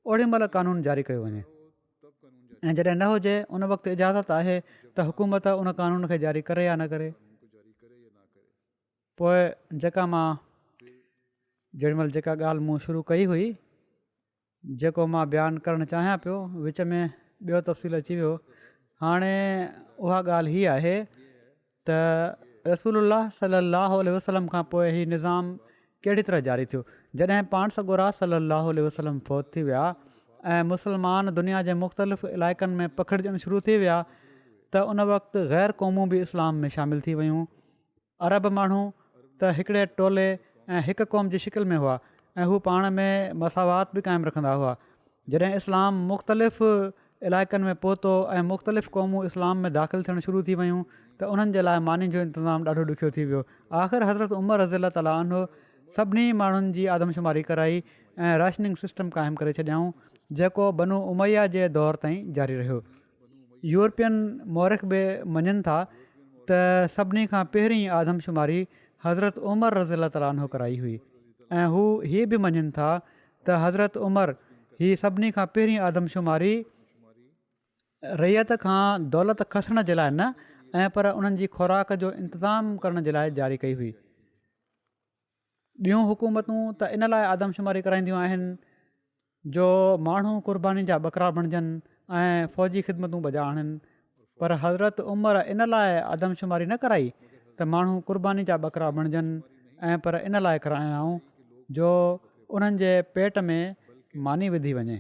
ओॾी महिल कानून जारी कयो वञे ऐं जॾहिं न हुजे उन वक़्तु इजाज़त आहे त हुकूमत उन कानून खे जारी करे या न करे। पोइ जेका मां जेॾीमहिल जेका ॻाल्हि मूं शुरू कई हुई जेको मां बयानु करणु चाहियां पियो विच में ॿियो तफ़सील अची वियो। हाणे उहा ॻाल्हि हीअ आहे त रसूल सलाहु वसलम खां पोइ हीउ निज़ाम कहिड़ी तरह जारी थियो। जॾहिं पाण सॻोरा सलाहु वसलम फ़ौत थी विया ऐं मुस्लमान दुनिया जे मुख़्तलिफ़ इलाइक़नि में पखिड़िजणु शुरू थी विया त उन वक़्तु ग़ैर क़ौमूं बि इस्लाम में शामिलु थी वियूं। अरब माण्हू त हिकिड़े टोले ऐं हिकु क़ौम जी शिकिल में हुआ ऐं हू पाण में मसावात बि क़ाइमु रखंदा हुआ। जॾहिं इस्लाम मुख़्तलिफ़ इलाइक़नि में पहुतो ऐं मुख़्तलिफ़ क़ौमूं इस्लाम में दाख़िलु थियणु शुरू थी वियूं त उन्हनि जे लाइ मानी जो इंतिज़ामु ॾाढो ॾुखियो थी वियो। आख़िर हज़रत उमर रज़ी ताला अन्हु सभिनी माण्हुनि जी आदमशुमारी कराई ऐं राशनिंग सिस्टम क़ाइमु करे छॾियऊं जेको बनू उमैया जे दौर ताईं जारी रहियो। यूरोपियन मौरिख़ बि मञनि था त सभिनी खां पहिरीं आदमशुमारी हज़रत उमर रज़ी ताला अन्हु कराई हुई ऐं हू हीअ बि मञनि था त हज़रत उमर हीअ सभिनी खां पहिरीं आदमशुमारी रैयत खां दौलत खसण जे लाइ न ऐं पर उन्हनि जी खुराक जो इंतिज़ामु करण जे लाइ जारी कई हुई। ॿियूं हुकूमतूं त इन लाइ आदमशुमारी कराईंदियूं आहिनि जो माण्हू क़ुर्बानी जा ॿकरा बणिजनि ऐं फ़ौजी ख़िदमतूं बजा आणनि, पर हज़रत उमर इन लाइ आदमशुमारी न कराई त माण्हू क़ुर्बानी जा ॿकरा बणिजनि ऐं पर इन लाइ करायाऊं जो उन्हनि जे पेट में मानी विधी वञे।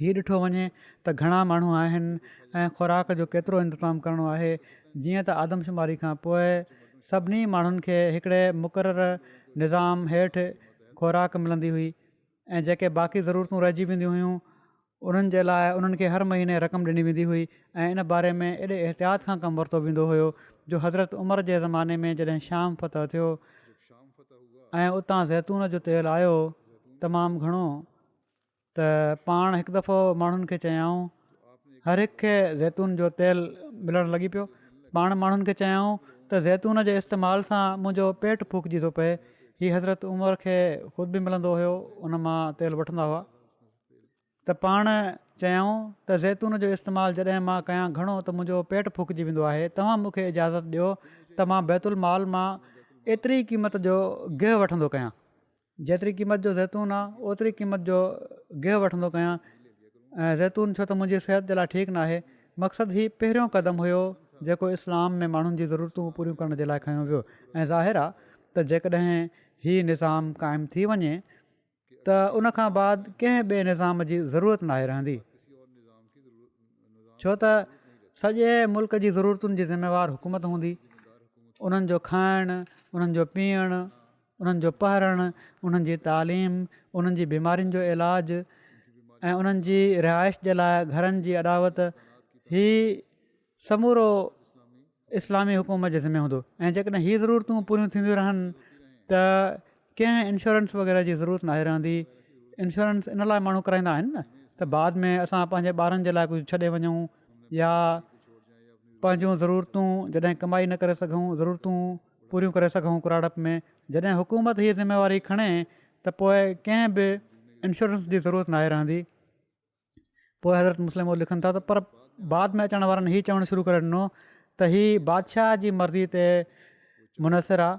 हीउ ॾिठो वञे त घणा माण्हू आहिनि ऐं खुराक जो केतिरो इंतिज़ामु करिणो आहे। जीअं त आदमशुमारी खां पोइ सभिनी माण्हुनि खे हिकिड़े मुक़ररु निज़ाम हेठि खुराक मिलंदी हुई ऐं जेके बाक़ी ज़रूरतूं रहिजी वेंदियूं हुयूं उन्हनि जे लाइ उन्हनि खे हर महीने रक़म ॾिनी वेंदी हुई ऐं इन बारे में एॾे एहतियात खां कमु वरितो वेंदो हुयो जो हज़रत उमर जे ज़माने में जॾहिं शाम फतह थियो ऐं उतां ज़ैतून जो तेल आयो तमामु घणो त पाण हिकु दफ़ो माण्हुनि खे चयाऊं हर हिक खे ज़ैतून जो तेल मिलणु लॻी पियो। पाण माण्हुनि खे चयाऊं त ज़ैतून जे इस्तेमाल सां मुंहिंजो पेटु फूकिजी थो पए। हीअ हज़रत उमर खे ख़ुदि बि मिलंदो हुयो, उन मां तेल वठंदा हुआ। त पाण चयाऊं त ज़ैतून जो इस्तेमालु जॾहिं मां कयां घणो त मुंहिंजो पेटु फूकिजी वेंदो आहे। तव्हां मूंखे इजाज़त ॾियो त मां बैतुल माल मां एतिरी क़ीमत जो गिहु वठंदो कयां, जेतिरी क़ीमत जो ज़ैतून आहे ओतिरी क़ीमत जो गिहु वठंदो कयां। ऐं ज़ैतून छो त मुंहिंजी सिहत जे लाइ ठीकु न आहे। मक़सदु हीउ पहिरियों क़दमु हुयो जेको इस्लाम में माण्हुनि जी ज़रूरतूं पूरियूं करण जे लाइ खयों वियो ऐं ज़ाहिर आहे त जेकॾहिं हीउ निज़ाम क़ाइमु थी वञे त उनखां बाद कंहिं ॿिए निज़ाम जी ज़रूरत नाहे रहंदी, छो त सॼे मुल्क जी ज़रूरतुनि जी ज़िमेवार हुकूमत हूंदी। उन्हनि जो खाइणु, उन्हनि जो पीअणु, उन्हनि जो पढ़णु, उन्हनि जी तालीम, उन्हनि जी बीमारियुनि जो इलाजु ऐं उन्हनि जी रिहाइश जे लाइ घरनि जी अॾावत, हीअ समूरो इस्लामी हुकूमत जे ज़िमे हूंदो। ऐं जेकॾहिं हीअ ज़रूरतूं पूरियूं थींदियूं रहनि त कंहिं इंश्योरेंस वग़ैरह जी ज़रूरत नाहे रहंदी। इंश्योरेंस इन लाइ माण्हू कराईंदा आहिनि न त बाद में असां पंहिंजे ॿारनि जे लाइ कुझु छॾे वञूं या पंहिंजूं ज़रूरतूं जॾहिं कमाई न करे सघूं, ज़रूरतूं पूरियूं करे सघूं कुराड़प में। जॾहिं हुकूमत हीअ ज़िमेवारी खणे त पोइ कंहिं बि इंश्योरेंस जी ज़रूरत नाहे रहंदी। पोइ हज़रत मुस्लिम लिखनि था त पर बाद में अचण वारनि हीअ चवणु शुरू करे ॾिनो त हीअ बादशाह जी मर्ज़ी ते मुनसिर आहे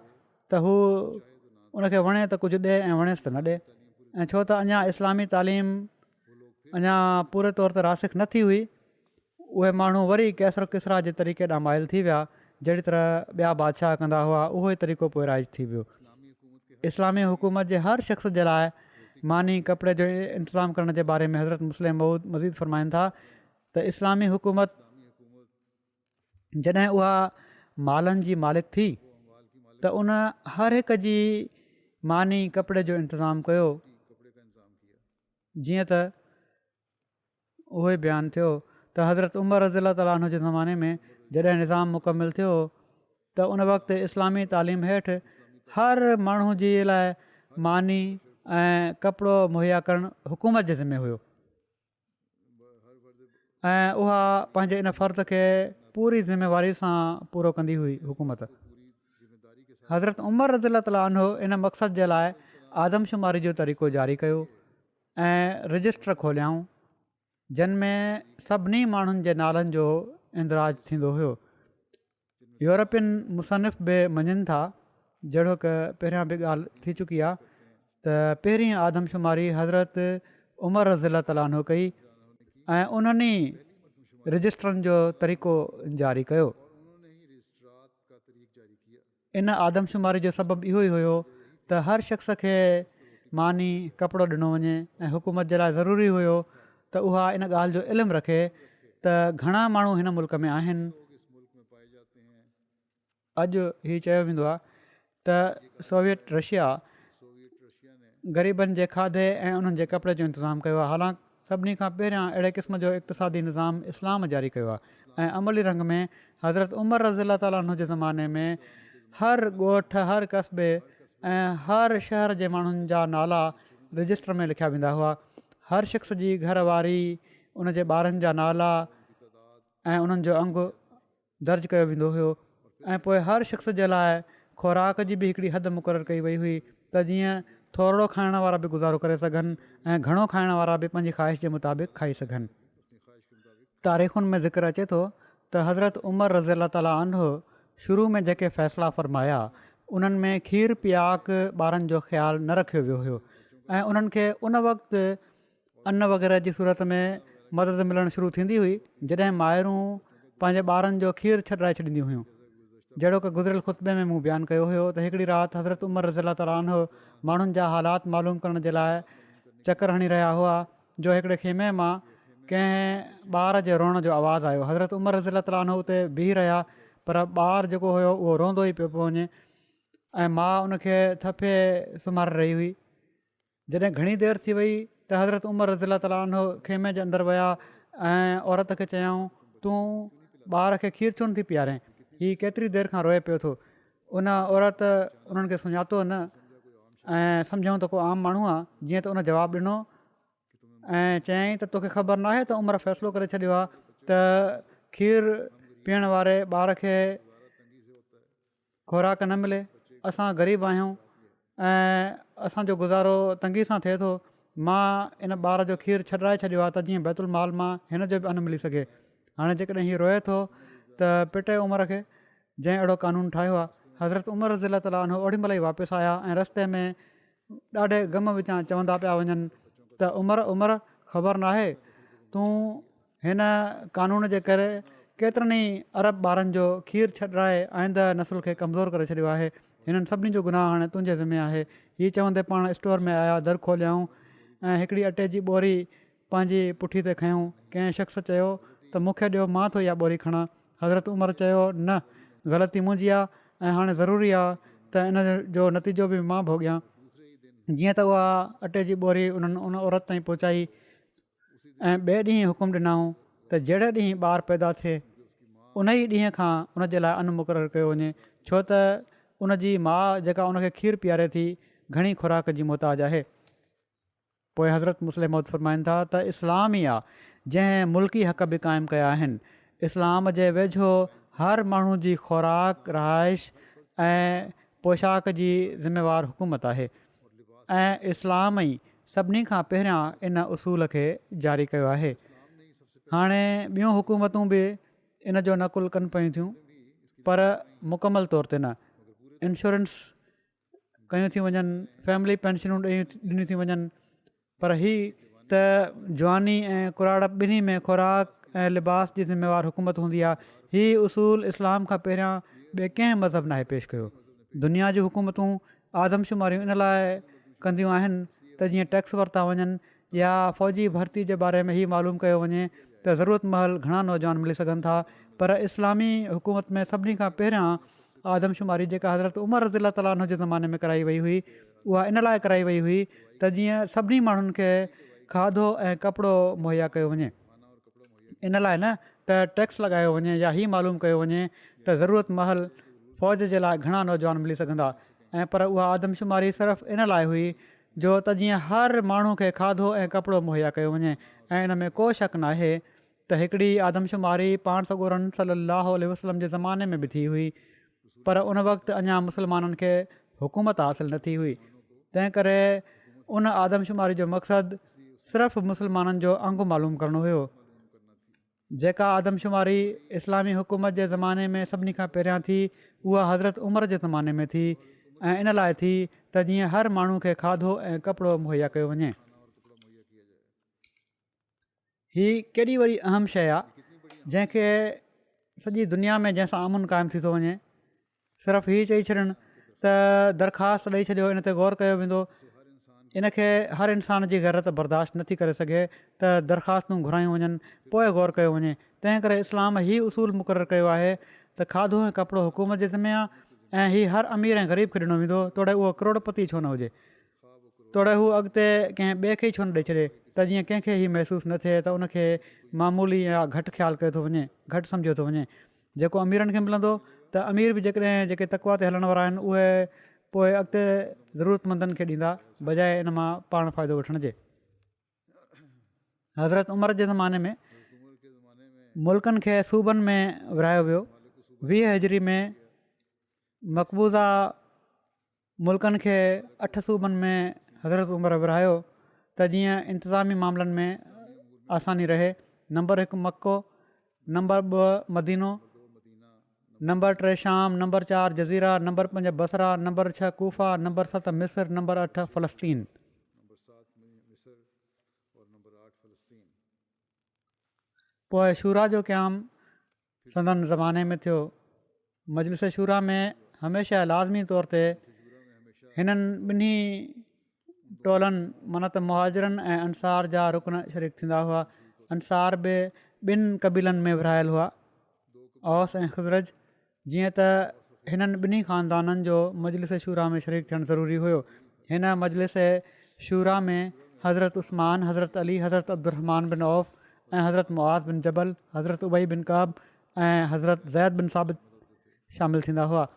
त हू उनखे वणे त कुझु ॾिए ऐं वणेसि त न ॾिए। ऐं छो त अञा इस्लामी तालीम अञा पूरे तौर ते रासिख़ न थी हुई, उहे माण्हू वरी कैसर किसरा जे तरीक़े ॾांहुं माइल थी विया। जहिड़ी तरह ॿिया बादशाह कंदा हुआ उहो ई तरीक़ो पोइ राइज थी वियो। इस्लामी हुकूमत जे हर शख़्स जे लाइ मानी कपिड़े जो इंतिज़ामु करण जे बारे में हज़रत मुस्लिम मऊद मज़ीद फ़रमाइनि था त इस्लामी हुकूमत जॾहिं उहा मालनि जी मालिक थी त उन हर हिक जी मानी कपिड़े जो इंतिज़ामु कयो। जीअं त उहो ई बयानु थियो त हज़रत उमर रज़ी ताला अन्हु जे ज़माने में जॾहिं निज़ाम मुकमिल थियो त उन वक़्तु इस्लामी तालीम हेठि हर माण्हू जे लाइ मानी ऐं कपिड़ो मुहैया करणु हुकूमत जे ज़िमे हुयो ऐं उहा पंहिंजे इन फ़र्ज़ खे पूरी ज़िमेवारी सां पूरो कंदी हुई। हुकूमत हज़रत उमर रज़ियल्लाहु ताला अन्हो इन मक़सद जे लाइ आदमशुमारी जो तरीक़ो जारी कयो ऐं रजिस्टर खोलियाऊं जिन में सभिनी माण्हुनि जे नालनि जो इंदिराज थींदो हुयो। यूरोपियन मुसनिफ़ बि मञनि था, जहिड़ो की पहिरियां बि ॻाल्हि थी चुकी आहे, त पहिरीं आदमशुमारी हज़रत उमर रज़ियल्लाहु ताला अन्हो कई ऐं उन्हनि रजिस्टरनि जो तरीक़ो जारी कयो। इन आदमशुमारी जो सबबु इहो ई हुयो त हर शख़्स खे मानी कपिड़ो ॾिनो वञे ऐं हुकूमत जे लाइ ज़रूरी हुयो त उहा इन ॻाल्हि जो इल्मु रखे त घणा माण्हू हिन मुल्क में आहिनि। अॼु हीउ चयो वेंदो आहे त सोवियत रशिया ग़रीबनि जे खाधे ऐं उन्हनि जे कपिड़े जो इंतिज़ामु कयो आहे। हालांकि सभिनी खां पहिरियां अहिड़े क़िस्म जो इक़्तिसादी निज़ाम इस्लाम जारी कयो आहे ऐं अमली रंग में हज़रत उमर रज़ियल्लाहु ताला अन्हु जे ज़माने में हर ॻोठ, हर कस्बे ऐं हर शहर जे माण्हुनि जा नाला रजिस्टर में लिखिया वेंदा हुआ। हर शख़्स जी घरवारी, उन जे ॿारनि जा नाला ऐं उन्हनि जो अंगु दर्ज कयो वेंदो हुयो ऐं पोइ हर शख़्स जे लाइ खुराक जी बि हिकिड़ी हद मुक़ररु कई वई हुई त जीअं थोरो खाइण वारा बि गुज़ारो करे सघनि ऐं घणो खाइण वारा बि पंहिंजी ख़्वाहिश जे मुताबिक़ खाई सघनि। तारीख़ुनि में ज़िक्र अचे थो त हज़रत उमर रज़ियल्लाहु ताला अन्हु शुरू में जेके फ़ैसिला फ़रमाया उन्हनि में खीर पियाक ॿारनि जो ख़्यालु न रखियो वियो हुयो ऐं उन्हनि खे उन वक़्तु अन्न वग़ैरह जी सूरत में मदद मिलणु शुरू थींदी हुई जॾहिं माइरूं पंहिंजे ॿारनि जो खीरु छॾाए छॾींदियूं हुयूं। जहिड़ो की गुज़िरियल ख़ुतबे में मूं बयानु कयो हुयो त हिकिड़ी राति हज़रत उमर रज़ियल्लाहु ताला अन्हु माण्हुनि जा हालात मालूम करण जे लाइ चकर हणी रहिया हुआ जो हिकिड़े खेमे मां कंहिं ॿार जे रोअण जो आवाज़ु आयो। हज़रत उमर रज़ियल्लाहु ताला अन्हु उते बीह रहिया पर ॿारु जेको हुयो उहो रोंदो ई पियो वञे ऐं माउ उनखे थफे सुम्हारे रही हुई। जॾहिं घणी देरि थी वई त हज़रत उमर रज़ियल्लाहु ताला अन्हु खेमे जे अंदरि विया ऐं औरत खे चयऊं, तूं ॿार खे खीरु छो नथी पीआरे, हीउ केतिरी देरि खां रोए पियो थो। उन औरत उन्हनि खे सुञातो न ऐं सम्झूं त को आम माण्हू आहे। जीअं त उन जवाबु ॾिनो ऐं चयईं त तोखे ख़बर न आहे त उमिरि फ़ैसिलो करे छॾियो आहे त खीरु पीअण वारे ॿार खे खुराक न मिले। असां ग़रीब आहियूं ऐं असांजो गुज़ारो तंगी सां थिए थो। मां इन ॿार जो खीरु छॾाए छॾियो आहे त जीअं बैतुल माल मां हिन जो बि अनु मिली सघे। हाणे जेकॾहिं हीउ रोए थो त पिटे उमिरि खे, जंहिं अहिड़ो कानून ठाहियो आहे। हज़रत उमर रज़ियल्लाहु ताला अन्हु ओॾी महिल ई वापसि आया ऐं रस्ते में ॾाढे ग़म विचां चवंदा पिया वञनि त उमिरि ख़बर न आहे तूं हिन कानून जे करे केतिरनि ई अरब ॿारनि जो खीरु छॾाए आईंदह नसुल खे कमज़ोर करे छॾियो आहे। हिननि सभिनी जो गुनाह हाणे तुंहिंजे ज़िमे आहे। हीअ चवंदे पाण स्टोर में आया, दर खोलियाऊं ऐं हिकिड़ी अटे जी ॿोरी पंहिंजी पुठी ते खयूं। कंहिं शख़्स चयो त मूंखे ॾियो, मां थो इहा ॿोरी खणा। हज़रत उमर चयो न, ग़लती मुंहिंजी आहे ऐं हाणे ज़रूरी आहे त इन जो नतीजो बि मां भोॻियां। जीअं त उहा अटे जी ॿोरी उन्हनि उन औरत ताईं पहुचाई ऐं ॿिए ॾींहुं हुकुम ॾिनऊं त जहिड़े ॾींहुं ॿारु पैदा थिए उन ई ॾींहं खां उन जे लाइ अनु मुक़ररु कयो वञे, छो त उन जी माउ जेका उनखे खीरु पीआरे थी घणी खुराक जी मुहताज आहे। पोइ हज़रत मुस्लिम मौद फ़रमाइनि था त इस्लाम ई आहे जंहिं मुल्की हक़ बि क़ाइमु कया आहिनि। इस्लाम जे वेझो हर माण्हू जी खुराक, रहाइश ऐं पोशाक जी ज़िमेवार हुकूमत आहे ऐं इस्लाम ई सभिनी खां पहिरियां इन उसूल खे जारी कयो आहे। हाणे ॿियूं हुकूमतूं बि इन जो नकुल कनि पयूं थियूं पर मुकमल तौर ते न। इंश्योरेंस कयूं थी वञनि, फैमिली पेंशनूं ॾिनियूं थी वञनि, पर हीअ त जवानी ऐं कुराड़ ॿिन्ही में खुराक ऐं लिबास जी ज़िमेवार हुकूमत हूंदी आहे। हीअ उसूल इस्लाम खां पहिरियां ॿिए कंहिं मज़हब नाहे पेश कयो। दुनिया जूं हुकूमतूं आदमशुमारियूं इन लाइ कंदियूं आहिनि त जीअं टैक्स वरिता वञनि या फ़ौजी भर्ती जे बारे में ई मालूम कयो वञे त ज़रूरत महल घणा नौजवान मिली सघनि था। पर इस्लामी हुकूमत में सभिनी खां पहिरियां आदमशुमारी जेका हज़रत उमर रज़ियल्लाहु ताला अन्हु जे ज़माने में कराई वई हुई उहा इन लाइ कराई वई हुई त जीअं सभिनी माण्हुनि खे खाधो ऐं कपिड़ो मुहैया कयो वञे। इन लाइ न त टैक्स लॻायो वञे या हीअ मालूम कयो वञे त ज़रूरत महल फ़ौज जे लाइ घणा नौजवान मिली सघंदा ऐं पर उहा आदमशुमारी सिर्फ़ु इन लाइ हुई जो त जीअं हर माण्हू खे खाधो ऐं कपिड़ो मुहैया कयो वञे। ऐं इन में को शक न आहे त हिकिड़ी आदमशुमारी पाण सॻोरनि सल्लल्लाहु अलैहि वसल्लम जे ज़माने में बि थी हुई पर उन वक़्तु अञा मुस्लमाननि खे हुकूमत हासिलु न थी हुई। तंहिं करे उन आदमशुमारी जो मक़सदु सिर्फ़ु मुस्लमाननि जो अंगु मालूम करणो हुयो। जेका आदमशुमारी इस्लामी हुकूमत जे ज़माने में सभिनी खां पहिरियां थी, उहा हज़रत उमर जे ज़माने में थी ऐं इन लाइ थी त जीअं हर माण्हू खे खाधो ऐं कपिड़ो मुहैया कयो वञे। हीअ केॾी वरी अहम शइ आहे जंहिंखे सॼी दुनिया में जंहिंसां अमुन क़ाइमु थी थो वञे। सिर्फ़ु हीअ चई छॾनि त दरख़्वास्त ॾेई छॾियो, इन ते गौर कयो वेंदो। इन खे हर इंसान जी ग़ैरत बर्दाश्त नथी करे सघे त दरख़्वास्तूं घुरायूं वञनि, पोइ गौर कयो वञे। तंहिं करे इस्लाम हीउ उसूल मुक़ररु कयो आहे त खाधो ऐं कपिड़ो हुकूमत जे ज़िमे आहे ऐं हीउ हर अमीर ऐं ग़रीब खे ॾिनो वेंदो, तोड़े उहो करोड़पति छो न हुजे, तोड़े हू अॻिते कंहिं ॿिए खे ई छो न ॾेई छॾे त जीअं कंहिंखे हीउ महसूसु न थिए त उनखे मामूली या घटि ख़्यालु कयो थो वञे, घटि सम्झियो थो वञे। जेको अमीरनि खे मिलंदो त अमीर बि जेकॾहिं जेके तक़वा ते हलण वारा आहिनि उहे पोइ अॻिते ज़रूरतमंदनि खे ॾींदा बजाए इन मां पाण फ़ाइदो वठण जे। हज़रत उमर जे ज़माने में मुल्कनि खे सूबनि में विरायो वियो। 20 हिजरी में मक़बूज़ा मुल्कनि खे 8 सूबनि में हज़रत उमर विरायो त जीअं इंतिज़ामी मामलनि में आसानी रहे। नंबर 1 मक्को, नंबर 2 मदीनो, नंबर 3 शाम, नंबर 4 जज़ीरा, नंबर 5 बसरा, नंबर 6 कूफा, नंबर 7 मिस्र, नंबर 8 फ़लस्तीन। पोइ शूरा जो क़याम संदन ज़माने में थियो। मजलिस शूरा में हमेशह लाज़मी तौर ते हिननि ॿिन्ही टोलनि माना त मुहाजिरनि ऐं अंसार जा रुकन शरीक थींदा हुआ। अंसार बि 2 क़बीलनि में विरहायल हुआ, औस ऐं ख़ज़रज। जीअं त हिननि ॿिन्ही ख़ानदाननि जो मजलिस शूरा में शरीक थियणु ज़रूरी हुयो। हिन मजलिस शूरा में हज़रत उस्मान, हज़रत अली, हज़रत अब्दुर्रहमान बिन औफ़ ऐं हज़रत मुआज़ बिन जबल, हज़रत उबई बिन काब ऐं हज़रत ज़ैद बिन साबित शामिलु थींदा हुआ।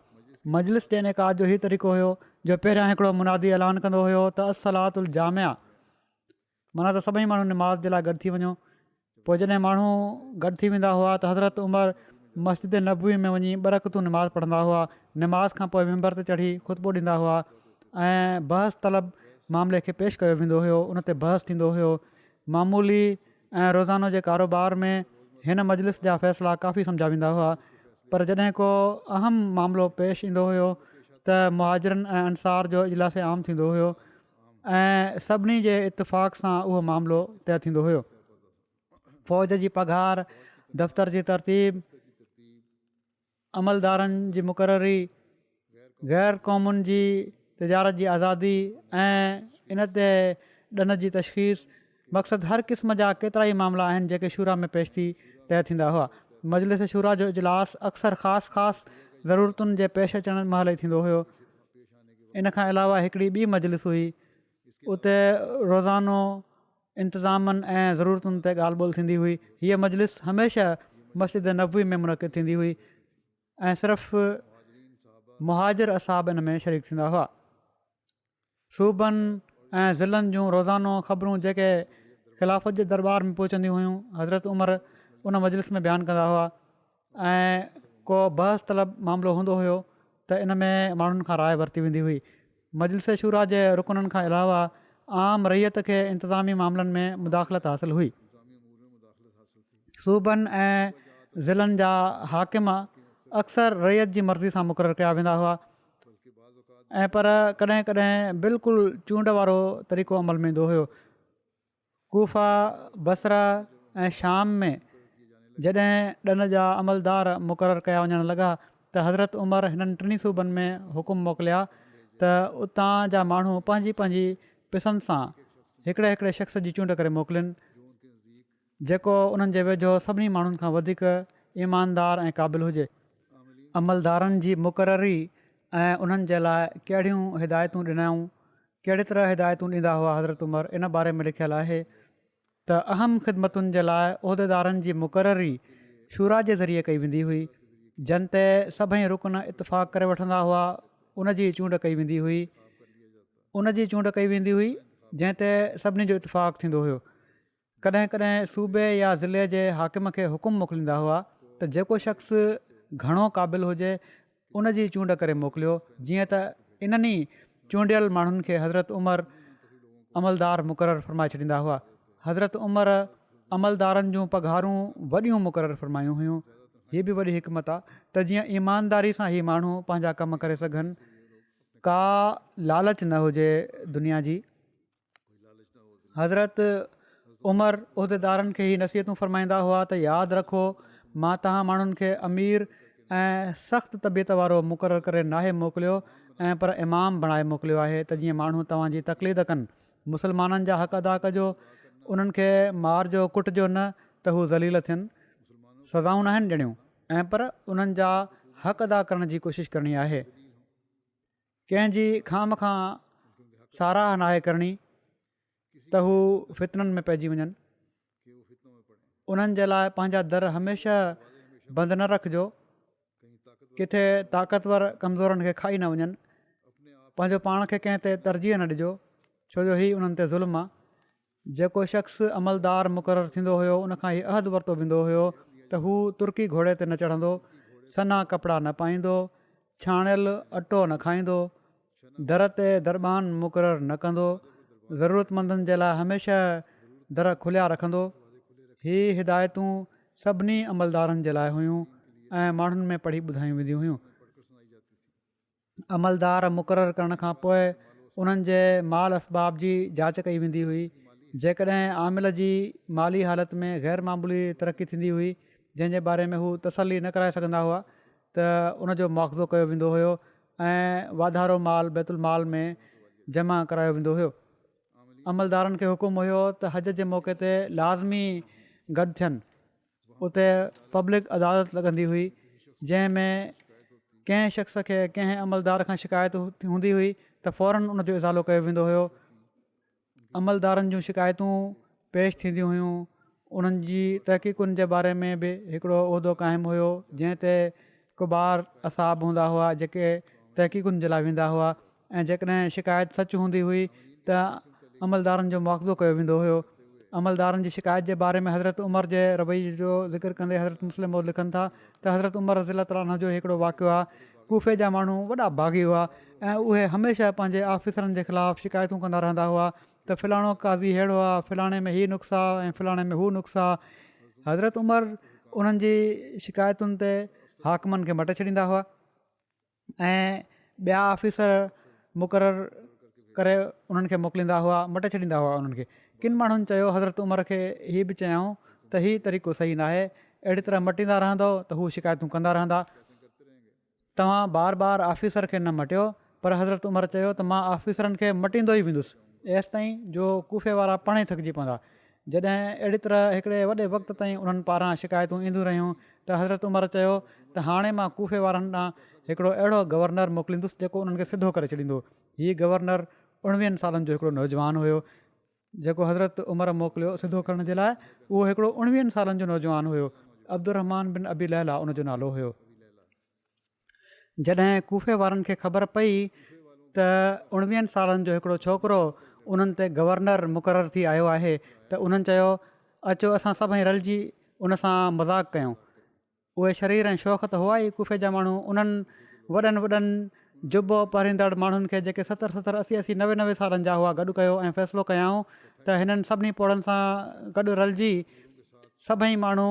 मजलिस जे इनेकाद जो हीउ तरीक़ो हुयो जो पहिरियां हिकिड़ो मुनादी ऐलान कंदो हुयो त अस्सलातुल जामिया, माना त सभई माण्हू निमाज़ जे लाइ गॾु थी वञो। पोइ जॾहिं माण्हू गॾु थी वेंदा हुआ त हज़रत उमर मस्जिद नबवी में वञी 2 रकतूं निमाज़ पढ़ंदा हुआ। निमाज़ खां पोइ मिंबर ते चढ़ी ख़ुतबो ॾींदा हुआ ऐं बहस तलब मामले खे पेश कयो वेंदो हुयो, उन ते बहस थींदो हुयो। मामूली ऐं रोज़ानो जे कारोबार में हिन मजलिस जा फ़ैसिला काफ़ी सम्झा वेंदा हुआ। पर जॾहिं को अहम मामिलो पेश ईंदो हुयो त मुहाजिरनि ऐं अंसार जो इजलास आम थींदो हुयो ऐं सभिनी जे इतफ़ाक़ सां उहो मामिलो तइ थींदो हुयो। फ़ौज जी पघार, दफ़्तर जी तरतीब, अमलदारनि जी मुक़ररी, ग़ैर क़ौमुनि जी तिजारत जी आज़ादी ऐं इन ते ॾन जी तशख़ीस, मक़सदु हर क़िस्म जा केतिरा ई मामला आहिनि जेके शूरा में पेश थी तइ थींदा हुआ। मजलिस शूरा जो इजलास अक्सर ख़ासि ज़रूरतुनि जे पेश अचण महिल ई थींदो हुयो। इन खां अलावा हिकिड़ी ॿी मजलिस हुई, उते रोज़ानो इंतिज़ामनि ऐं ज़रूरतुनि ते ॻाल्हि ॿोल थींदी हुई। हीअ मजलिस हमेशह मस्जिद नबवी में मुनक़िद थींदी हुई ऐं सिर्फ़ु मुहाजिर असाब इन में शरीक थींदा हुआ। सूबनि ऐं ज़िलनि जूं रोज़ानो ख़बरूं जेके ख़िलाफ़त जे दरबार में पहुचंदियूं हुयूं, हज़रत उमर उन मजलिस में बयानु कंदा हुआ ऐं को बहस तलब मामिलो हूंदो हुयो त इन में माण्हुनि खां राय वरिती वेंदी हुई। मजलिस शूरा जे रुकननि खां अलावा आम रैयत खे इंतिज़ामी मामलनि में मुदाख़लत हासिलु हुई। सूबनि ऐं ज़िलनि जा हाकिम अक्सर रैयत जी मर्ज़ी सां मुक़ररु कया वेंदा हुआ ऐं पर कॾहिं कॾहिं बिल्कुलु चूंड वारो तरीक़ो अमल में ईंदो हुयो। कूफा, बसरा ऐं शाम में जॾहिं ॾन जा अमलदार मुक़ररु कया वञणु लॻा त हज़रत उमर हिननि 3 सूबनि में हुकुम मोकिलिया त उतां जा माण्हू पंहिंजी पंहिंजी पसंदि सां हिकिड़े हिकिड़े शख़्स जी चूंड करे मोकिलिनि जेको उन्हनि जे वेझो सभिनी माण्हुनि खां वधीक ईमानदार ऐं क़ाबिल हुजे। अमलदारनि जी मुक़ररी ऐं उन्हनि जे लाइ कहिड़ियूं हिदायतूं ॾिनऊं, कहिड़ी तरह हिदायतूं ॾींदा हुआ हज़रत उमर, इन बारे में लिखियलु आहे त अहम ख़िदमतुनि जे लाइ उहिदेदारनि जी मुक़ररी शूरा जे ज़रिए कई वेंदी हुई, जंहिं ते सभई रुकन इतफ़ाक़ करे वठंदा हुआ। उन जी चूंड कई वेंदी हुई, जंहिं ते सभिनी जो इतफ़ाक़ थींदो हुयो। कॾहिं कॾहिं सूबे या ज़िले जे हाकिम खे हुकुम मोकिलींदा हुआ त जेको शख़्स घणो क़ाबिल हुजे उन जी चूंड करे मोकिलियो। जीअं त इन्हनि चूंडियल माण्हुनि खे हज़रत उमर अमलदार मुक़ररु फ़रमाए छॾींदा हुआ। हज़रत उमर अमलदारनि जूं पघारूं वॾियूं मुक़ररु फ़रमायूं हुयूं। हीअ बि वॾी हिकमत आहे त जीअं ईमानदारी सां ई माण्हू पंहिंजा कम करे सघनि, का लालच न हुजे दुनिया जी। हज़रत उमर उहिदेदारनि खे ई नसीहतूं फ़रमाईंदा हुआ त यादि रखो, मां तव्हां माण्हुनि खे अमीर ऐं सख़्तु तबियत वारो मुक़ररु करे नाहे मोकिलियो ऐं पर इमाम बणाए मोकिलियो आहे त जीअं माण्हू तव्हांजी तकलीद कनि। मुस्लमाननि जा हक़ अदा कजो, उन्हनि खे मारिजो कुटिजो न त हू ज़लील थियनि। सज़ाऊं न आहिनि ॾियणियूं, ऐं पर उन्हनि जा हक़ अदा करण जी कोशिशि करणी आहे। कंहिंजी खाम खां साराह नाहे करणी त हू फितननि में पइजी वञनि। उन्हनि जे लाइ पंहिंजा दर हमेशह बंदि न रखिजो, किथे ताक़तवर कमज़ोरनि खे खाई न वञनि। पंहिंजो पाण खे कंहिं ते तरजीह न ॾिजो, छो जो हीउ उन्हनि ते ज़ुल्म आहे। जेको शख़्स अमलदार मुक़ररु थींदो हुयो, उनखां हीउ अहद वरितो वेंदो हुयो त हू तुर्की घोड़े ते न चढ़ंदो, सना कपिड़ा न पाईंदो, छाणियल अटो न खाईंदो, दर ते दरबान मुक़ररु न कंदो, ज़रूरतमंदनि जे लाइ हमेशह दर खुलिया रखंदो। हीअ हिदायतूं सभिनी अमलदारनि जे लाइ हुयूं ऐं माण्हुनि में पढ़ी ॿुधायूं वेंदियूं हुयूं। अमलदार मुक़ररु करण खां पोइ उन्हनि जे माल असबाब जी जांच कई वेंदी हुई। जेकॾहिं आमिल जी माली हालति में ग़ैर मामूली तरक़ी थींदी हुई, जंहिंजे बारे में हू तसली न कराए सघंदा हुआ, त उनजो मुआवज़ो कयो वेंदो हुयो ऐं वाधारो माल बैतुल माल में जमा करायो वेंदो हुयो। अमलदारनि खे हुकुम हुयो त हज जे मौक़े ते लाज़मी गॾु थियनि। उते पब्लिक अदालत लॻंदी हुई, जंहिंमें कंहिं शख़्स खे कंहिं अमलदार खां शिकायत हूंदी हुई त फ़ौरन उनजो इज़ालो कयो वेंदो हुयो। अमलदारनि जूं शिकायतूं पेश थींदियूं हुयूं। उन्हनि जी तहक़ीक़ुनि जे बारे में बि हिकिड़ो उहिदो क़ाइमु हुयो, जंहिं ते कुबार असाब हूंदा हुआ जेके तहक़ीक़ुनि जे लाइ वेंदा हुआ, ऐं जेकॾहिं शिकायत सच हूंदी हुई त अमलदारनि जो मुआवज़ो कयो वेंदो हुयो। अमलदारनि जी शिकायत जे बारे में हज़रत उमर जे रवैये जो ज़िक्र कंदे हज़रत मुस्लिम मौद लिखनि था त हज़रत उमर रज़ी ताला जो हिकिड़ो वाक़ियो आहे। कूफ़े जा माण्हू वॾा बाग़ी हुआ ऐं उहे हमेशह पंहिंजे ऑफिसरनि जे ख़िलाफ़ु शिकायतूं कंदा रहंदा हुआ त फ़लाणो काज़ी अहिड़ो आहे, फ़लाणे में हीअ नुक़्स आहे ऐं फ़लाणे में हू नुक़्स आहे। हज़रत उमर उन्हनि जी शिकायतुनि ते हाकमनि खे मटे छॾींदा हुआ ऐं ॿिया ऑफिसर मुक़ररु करे उन्हनि खे मोकिलींदा हुआ, मटे छॾींदा हुआ उन्हनि खे। किन माण्हुनि चयो हज़रत उमर खे हीअ बि चयऊं त हीअ तरीक़ो सही न आहे, अहिड़ी तरह मटींदा रहंदव त हू शिकायतूं कंदा रहंदा। तव्हां बार बार ऑफिसर खे न मटियो, पर हज़रत उमर चयो त मां ऑफिसरनि खे मटींदो ई वेंदुसि एसि ताईं जो कूफ़े वारा पाण ई थकिजी पवंदा। जॾहिं अहिड़ी तरह हिकिड़े वॾे वक़्त ताईं उन्हनि पारां शिकायतूं ईंदियूं रहियूं त हज़रत उमर चयो त हाणे मां कूफ़े वारनि ॾांहुं हिकिड़ो अहिड़ो गवर्नर मोकिलींदुसि जेको उन्हनि खे सिधो करे छॾींदो। हीअ गवर्नर 19 सालनि जो हिकिड़ो नौजवान हुयो जेको हज़रत उमर मोकिलियो सिधो करण जे लाइ। उहो हिकिड़ो 19 सालनि जो नौजवान हुयो। अब्दुर्रहमान बिन अबी लैला उनजो नालो हुयो। जॾहिं कूफ़े वारनि खे ख़बर पई त 19 सालनि जो हिकिड़ो छोकिरो उन्हनि ते गवर्नर मुक़ररु थी आयो आहे, त उन्हनि चयो अचो असां सभई रलिजी उन सां मज़ाक़ कयूं। उहे शरीर ऐं शौक़ त हुआ ई कूफ़े जा माण्हू। उन्हनि वॾनि वॾनि जुबो पारींदड़ माण्हुनि खे जेके 70-70, 80-80, 90-90 सालनि जा हुआ गॾु कयो ऐं फ़ैसिलो कयाऊं त हिननि सभिनी पोड़नि सां गॾु रलिजी सभई माण्हू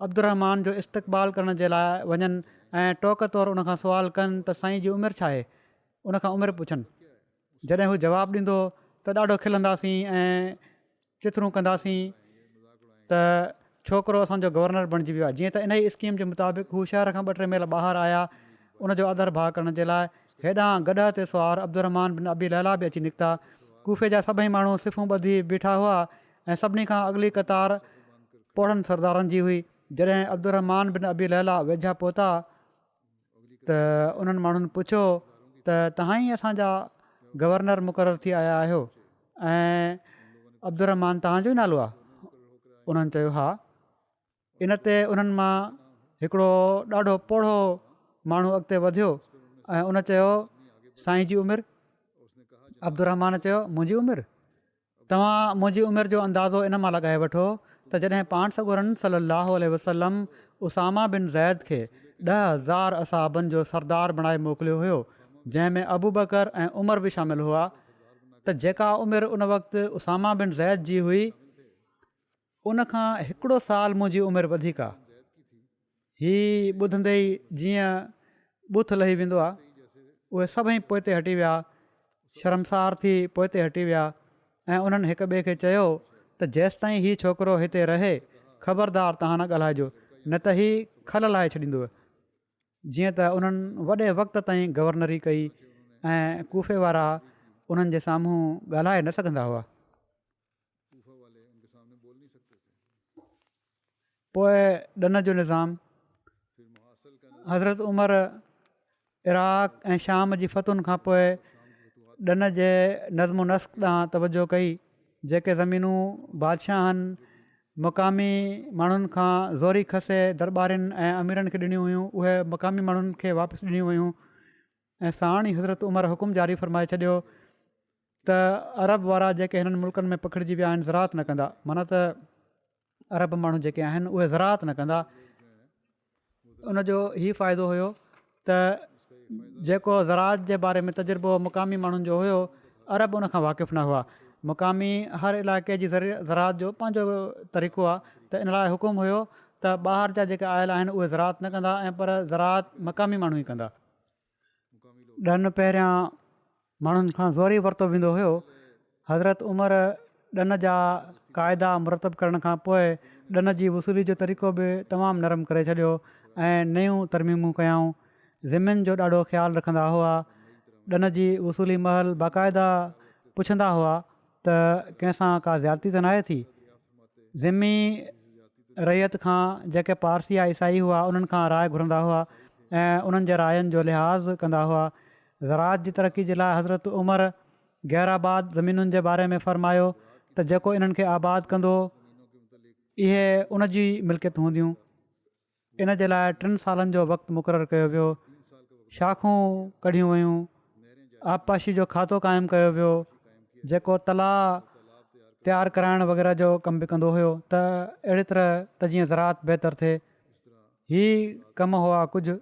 अब्दुर्रहमान जो इस्तक़बाल करण जे लाइ वञनि ऐं टोक तौरु उनखां सुवाल कनि त साईं जी उमिरि छा आहे, उनखां उमिरि पुछनि। जॾहिं हू जवाबु ॾींदो त ॾाढो खिलंदासीं ऐं चिथरूं कंदासीं त छोकिरो असांजो गवर्नर बणिजी वियो आहे। जीअं त इन ई स्कीम जे मुताबिक़ हू शहर खां 2-3 मील ॿाहिरि आया उनजो अदर भाउ करण जे लाइ। हेॾां गॾ ते सुवार अब्दुर्रहमान बिन अबी लैला बि अची निकिता। कूफ़े जा सभई माण्हू सिफ़ूं ॿधी बीठा हुआ ऐं सभिनी खां अॻिली क़तार पोड़नि सरदारनि जी हुई। जॾहिं अब्दुर्रहमान बिन अबी लैला वेझा पहुता त उन्हनि माण्हुनि पुछियो त तव्हां ई असांजा गवर्नर मुक़ररु थी आया आहियो ऐं अब्दुर्रहमान तव्हांजो ई नालो आहे? उन्हनि चयो हा। इन ते उन्हनि मां हिकिड़ो ॾाढो पोढ़ो माण्हू अॻिते वधियो ऐं उन चयो साईं जी उमिरि? अब्दुर्रहमान चयो मुंहिंजी उमिरि? तव्हां मुंहिंजी उमिरि जो अंदाज़ो इन मां लॻाए वठो त जॾहिं पाण सॻोरनि सल्लल्लाहु अलैहि वसल्लम उसामा बिन ज़ैद खे 10,000 असहाबनि जो सरदार बणाए मोकिलियो हुयो, जंहिंमें अबू बकर ऐं उमर बि शामिलु हुआ। त जेका उमिरि उन वक़्तु उसामा बिन ज़ैद जी हुई, उनखां हिकिड़ो साल मुंहिंजी उमिरि वधीक आहे। हीअ ॿुधंदे ई जीअं बुथ लही वेंदो आहे, उहे सभई पोइ ते हटी विया, शर्मसार थी पोइ ते हटी विया ऐं उन्हनि हिक ॿिए खे चयो त जेसिताईं हीउ छोकिरो हिते रहे, ख़बरदार तव्हां न ॻाल्हाइजो, न त हीउ खल लाहे छॾींदो। जीअं त उन्हनि वॾे वक़्त ताईं गवर्नरी कई ऐं कूफ़े वारा उन्हनि जे साम्हूं ॻाल्हाए न सघंदा हुआ। पोइ ॾन जो निज़ाम, हज़रत उमर इराक़ ऐं शाम जी फ़तुनि खां पोइ ॾन जे नज़्म नस्क़ ॾांहुं तवजो कई। जेके ज़मीनूं बादशाहनि मक़ामी माण्हुनि खां ज़ोरी खसे दरबारियुनि ऐं अमीरनि खे ॾिनियूं हुयूं, उहे मक़ामी माण्हुनि खे वापसि ॾिनियूं हुयूं। ऐं साण ई हज़रत उमर हुकुम जारी फ़रमाए छॾियो त अरब वारा जेके हिननि मुल्कनि में पखिड़िजी विया आहिनि ज़रात न कंदा, माना त अरब माण्हू जेके आहिनि उहे ज़रात न कंदा। उनजो हीउ फ़ाइदो हुयो त जेको ज़रात जे बारे में तजुर्बो मुक़ामी माण्हुनि जो हुयो, अरब उन खां वाक़िफ़ु न हुआ। मुक़ामी हर इलाइक़े जी ज़रात जो पंहिंजो तरीक़ो आहे, त इन लाइ हुकुम हुयो त ॿाहिरि जा जेके आयल आहिनि उहे ज़रात न कंदा ऐं पर ज़रात मक़ामी माण्हू ई कंदा। ॾन पहिरियां माण्हुनि खां ज़ोरी वरितो वेंदो हुयो। हज़रत उमर ॾन जा क़ाइदा मुरतब करण खां पोइ ॾन जी वसूली जो तरीक़ो बि तमामु नरम करे छॾियो ऐं नयूं तरमीमूं कयाऊं। ज़िमिन जो ॾाढो ख़्यालु रखंदा हुआ। ॾन जी वसूली महल बाक़ाइदा पुछंदा हुआ त कंहिंसां का ज़्यादती त न आहे थी। ज़िमी रैयत खां जेके पारसी या ईसाई हुआ उन्हनि खां राय घुरंदा हुआ ऐं उन्हनि जे रायनि जो लिहाज़ कंदा हुआ। ज़रात जी तरक़ी जे लाइ हज़रत उमर गैराबाद ज़मीनुनि जे बारे में फ़रमायो त जेको इन्हनि खे आबाद कंदो इहे उन जी मिल्कियत हूंदियूं। इन जे लाइ 3 सालनि जो वक़्तु मुक़ररु कयो वियो। शाखूं कढियूं वयूं, आबपाशी जो खातो क़ाइमु कयो वियो, जेको तला तयारु कराइण वग़ैरह जो कमु बि कंदो हुयो त अहिड़ी तरह त जीअं ज़रात बहितरु थिए। हीअ कम हुआ कुझु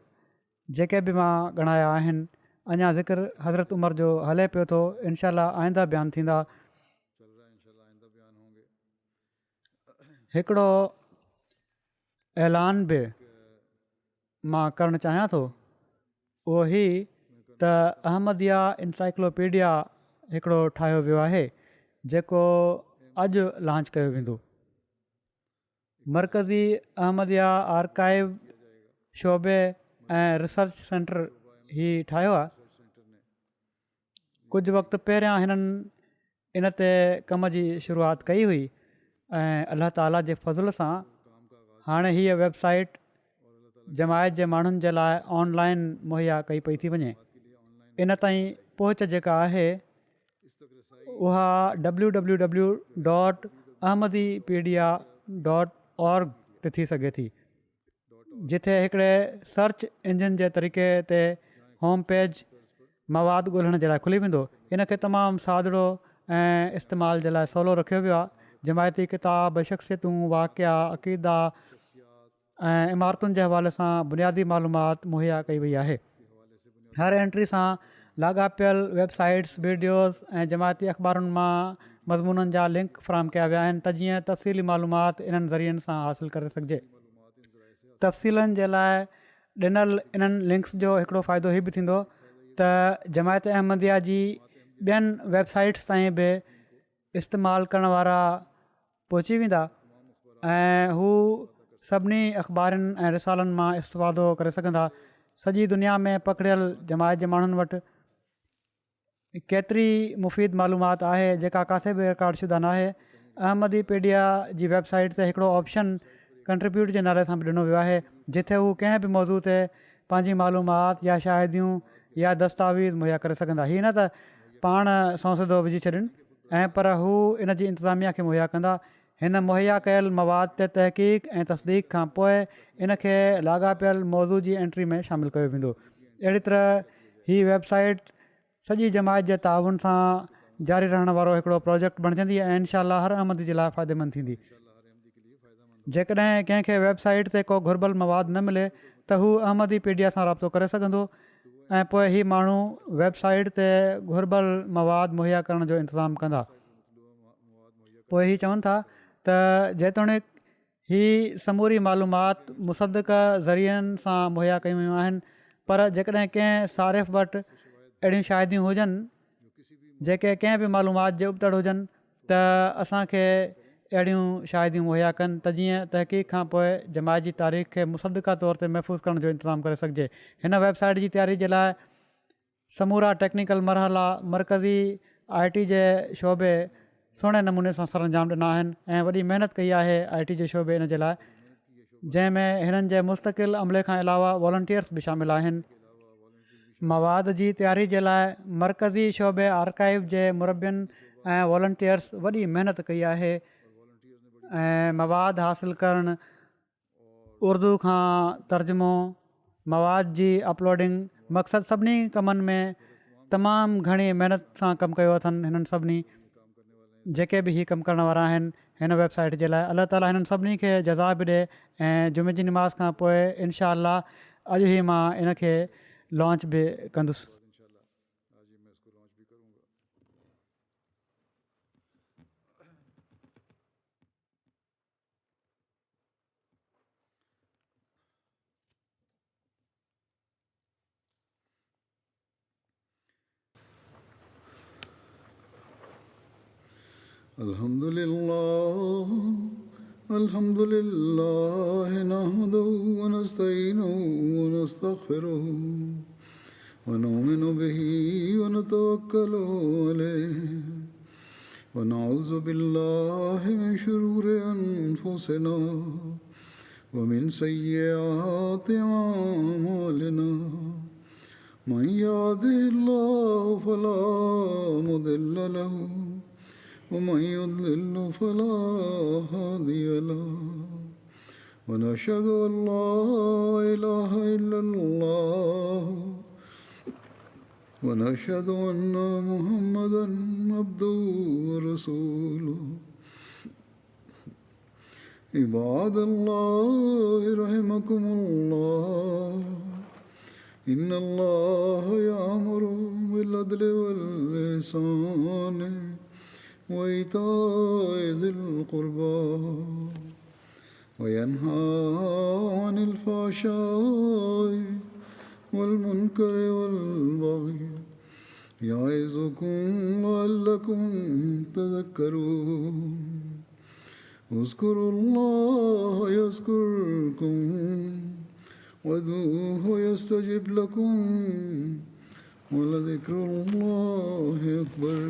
जेके बि मां ॻणाया आहिनि। अञा ज़िक्र हज़रत उमर जो हले पियो थो, इनशा आईंदा बयानु थींदा। हिकिड़ो ऐलान बि मां करणु चाहियां थो, उहो ही त अहमदिया इंसाइक्लोपीडिया हिकिड़ो ठाहियो वियो आहे जेको अॼु लॉन्च कयो वेंदो। मरकज़ी अहमदिया आर्काइव शोबे ऐं रिसर्च सेंटर ही ठाहियो आहे। कुझु वक़्तु पहिरियां हिननि इन ते कम जी शुरूआति कई हुई ऐं अलाह ताला जे फज़ुल सां हाणे हीअ वेबसाइट जमायत जे माण्हुनि जे लाइ ऑनलाइन मुहैया कई पई थी वञे। इन ताईं पहुच जेका आहे उहा www.ahmadipedia.org ते थी सघे थी, जिथे हिकिड़े सर्च इंजन जे तरीक़े ते होम पेज मवाद ॻोल्हण जे लाइ खुली वेंदो। इन खे तमामु सादड़ो ऐं इस्तेमाल जे लाइ सवलो रखियो वियो आहे। जमायती किताब, शख़्सियतूं, वाक़िया, अक़ीदा ऐं इमारतुनि जे हवाले सां बुनियादी मालूमात मुहैया कई वई आहे। हर एंट्री सां लाॻापियल वेबसाइट्स, वीडियोज़ ऐं जमायती अख़बारुनि मां मज़मूननि जा लिंक फ़राहम कया विया आहिनि त जीअं तफ़सीली मालूमात इन्हनि ज़रियनि सां हासिलु करे सघिजे। तफ़सीलनि जे लाइ ॾिनल इन्हनि लिंक्स जो हिकिड़ो फ़ाइदो हीअ बि थींदो त जमायत अहमदिया जी ॿियनि वेबसाइट्स ताईं बि इस्तेमालु करण वारा पहुची वेंदा ऐं हू सभिनी अख़बारनि ऐं रिसालनि मां इस्तेफ़ादो करे सघंदा। सॼी दुनिया में पकड़ियल जमायत जे माण्हुनि वटि केतिरी मुफ़ीद मालूमात आहे जेका किथे बि रिकॉर्ड शुदा न आहे। अहमदीपीडिया जी वेबसाइट ते हिकिड़ो ऑप्शन कंट्रीब्यूट जे नाले सां बि ॾिनो वियो आहे, जिथे हू कंहिं बि मौज़ू ते पंहिंजी मालूमात या शाहिदियूं या दस्तावेज़ मुहैया करे सघंदा। हीअ न त पाण सौंसदो विझी छॾनि ऐं पर हू इन जी इंतिज़ामिया खे मुहैया कंदा। हिन मुहैया कयल मवाद ते तहक़ीक़ ऐं तसदीक़ खां पोइ इन खे लाॻापियल मौज़ू जी एंट्री में शामिलु कयो वेंदो। अहिड़ी तरह हीअ वेबसाइट सॼी जमायत जे ताउन सां जारी रहण वारो हिकिड़ो प्रोजेक्ट बणिजंदी ऐं इनशा हर अहमदी जे लाइ फ़ाइदेमंद थींदी। जेकॾहिं कंहिंखे वेबसाइट ते को घुर्बल मवाद न मिले त हू अहमदीपीडिया सां राब्तो करे सघंदो ऐं पोइ ही माण्हू वेबसाइट ते घुर्बल मवाद मुहैया करण जो इंतज़ामु कंदा। पोइ ही चवनि था त जेतोणीकि ही समूरी मालूमात मुसदक़ ज़रियनि सां मुहैया कयूं वियूं आहिनि, पर जेकॾहिं कंहिं सारिफ़ वटि अहिड़ियूं शाहिदियूं हुजनि जेके कंहिं बि मालूमात जे उबतड़ हुजनि त असांखे अहिड़ियूं शाहिदियूं मुहैया कनि त जीअं तहक़ीक़ खां पोइ जमायत जी तारीख़ खे मुसदक़ा तौर ते महफ़ूज़ करण जो इंतज़ामु करे सघिजे। हिन वेबसाइट जी तयारी जे लाइ समूरा टेक्निकल मरहला मरकज़ी IT जे शोबे सुहिणे नमूने सां सर अंजाम ॾिना आहिनि ऐं वॾी महिनत कई आहे IT जे शोबे इन जे लाइ, जंहिंमें हिननि जे मुस्तक़िल अमले खां अलावा वॉलंटियर्स बि शामिल आहिनि। मवाद जी तयारी जे लाइ मरकज़ी शोबे आर्काइव जे मुरबियुनि ऐं वॉलंटियर्स वॾी महिनत कई आहे ऐं मवाद हासिलु करणु, उर्दू खां तर्जुमो, मवाद जी अपलोडिंग मक़सदु सभिनी कमनि में तमामु घणी महिनत सां कमु कयो अथनि। हिननि सभिनी जेके बि कमु करण वारा आहिनि हिन वेबसाइट जे लाइ, अलाह ताला हिननि सभिनी खे जज़ा बि ॾिए ऐं जुमे जी नमाज़ खां पोइ इनशा अलाह अॼु ई मां इन खे लॉन्च बि कंदुसि। अल्हम्दुलिल्लाह नहमदुहु व नस्तईनुहु व नस्तगफिरुहु व नुमिनु बिही व नतवक्कलु अलैहि व नऊज़ु बिल्लाहि मिन शुरूरि अनफुसिना व मिन सय्यिआति अअमालिना मन यहदिहिल्लाहु फला मुदिल्ल लहु ومن يضلل فلا هادي له ونشهد أن لا إله إلا الله ونشهد أن محمدا عبده ورسوله عباد الله رحمكم الله إن الله يأمر بالعدل والإحسان وإيتاء ذي القربى وينهى عن الفحشاء والمنكر والبغي يعظكم لعلكم تذكرون اذكروا الله يذكركم وادعوه يستجب لكم ولذكر الله أكبر.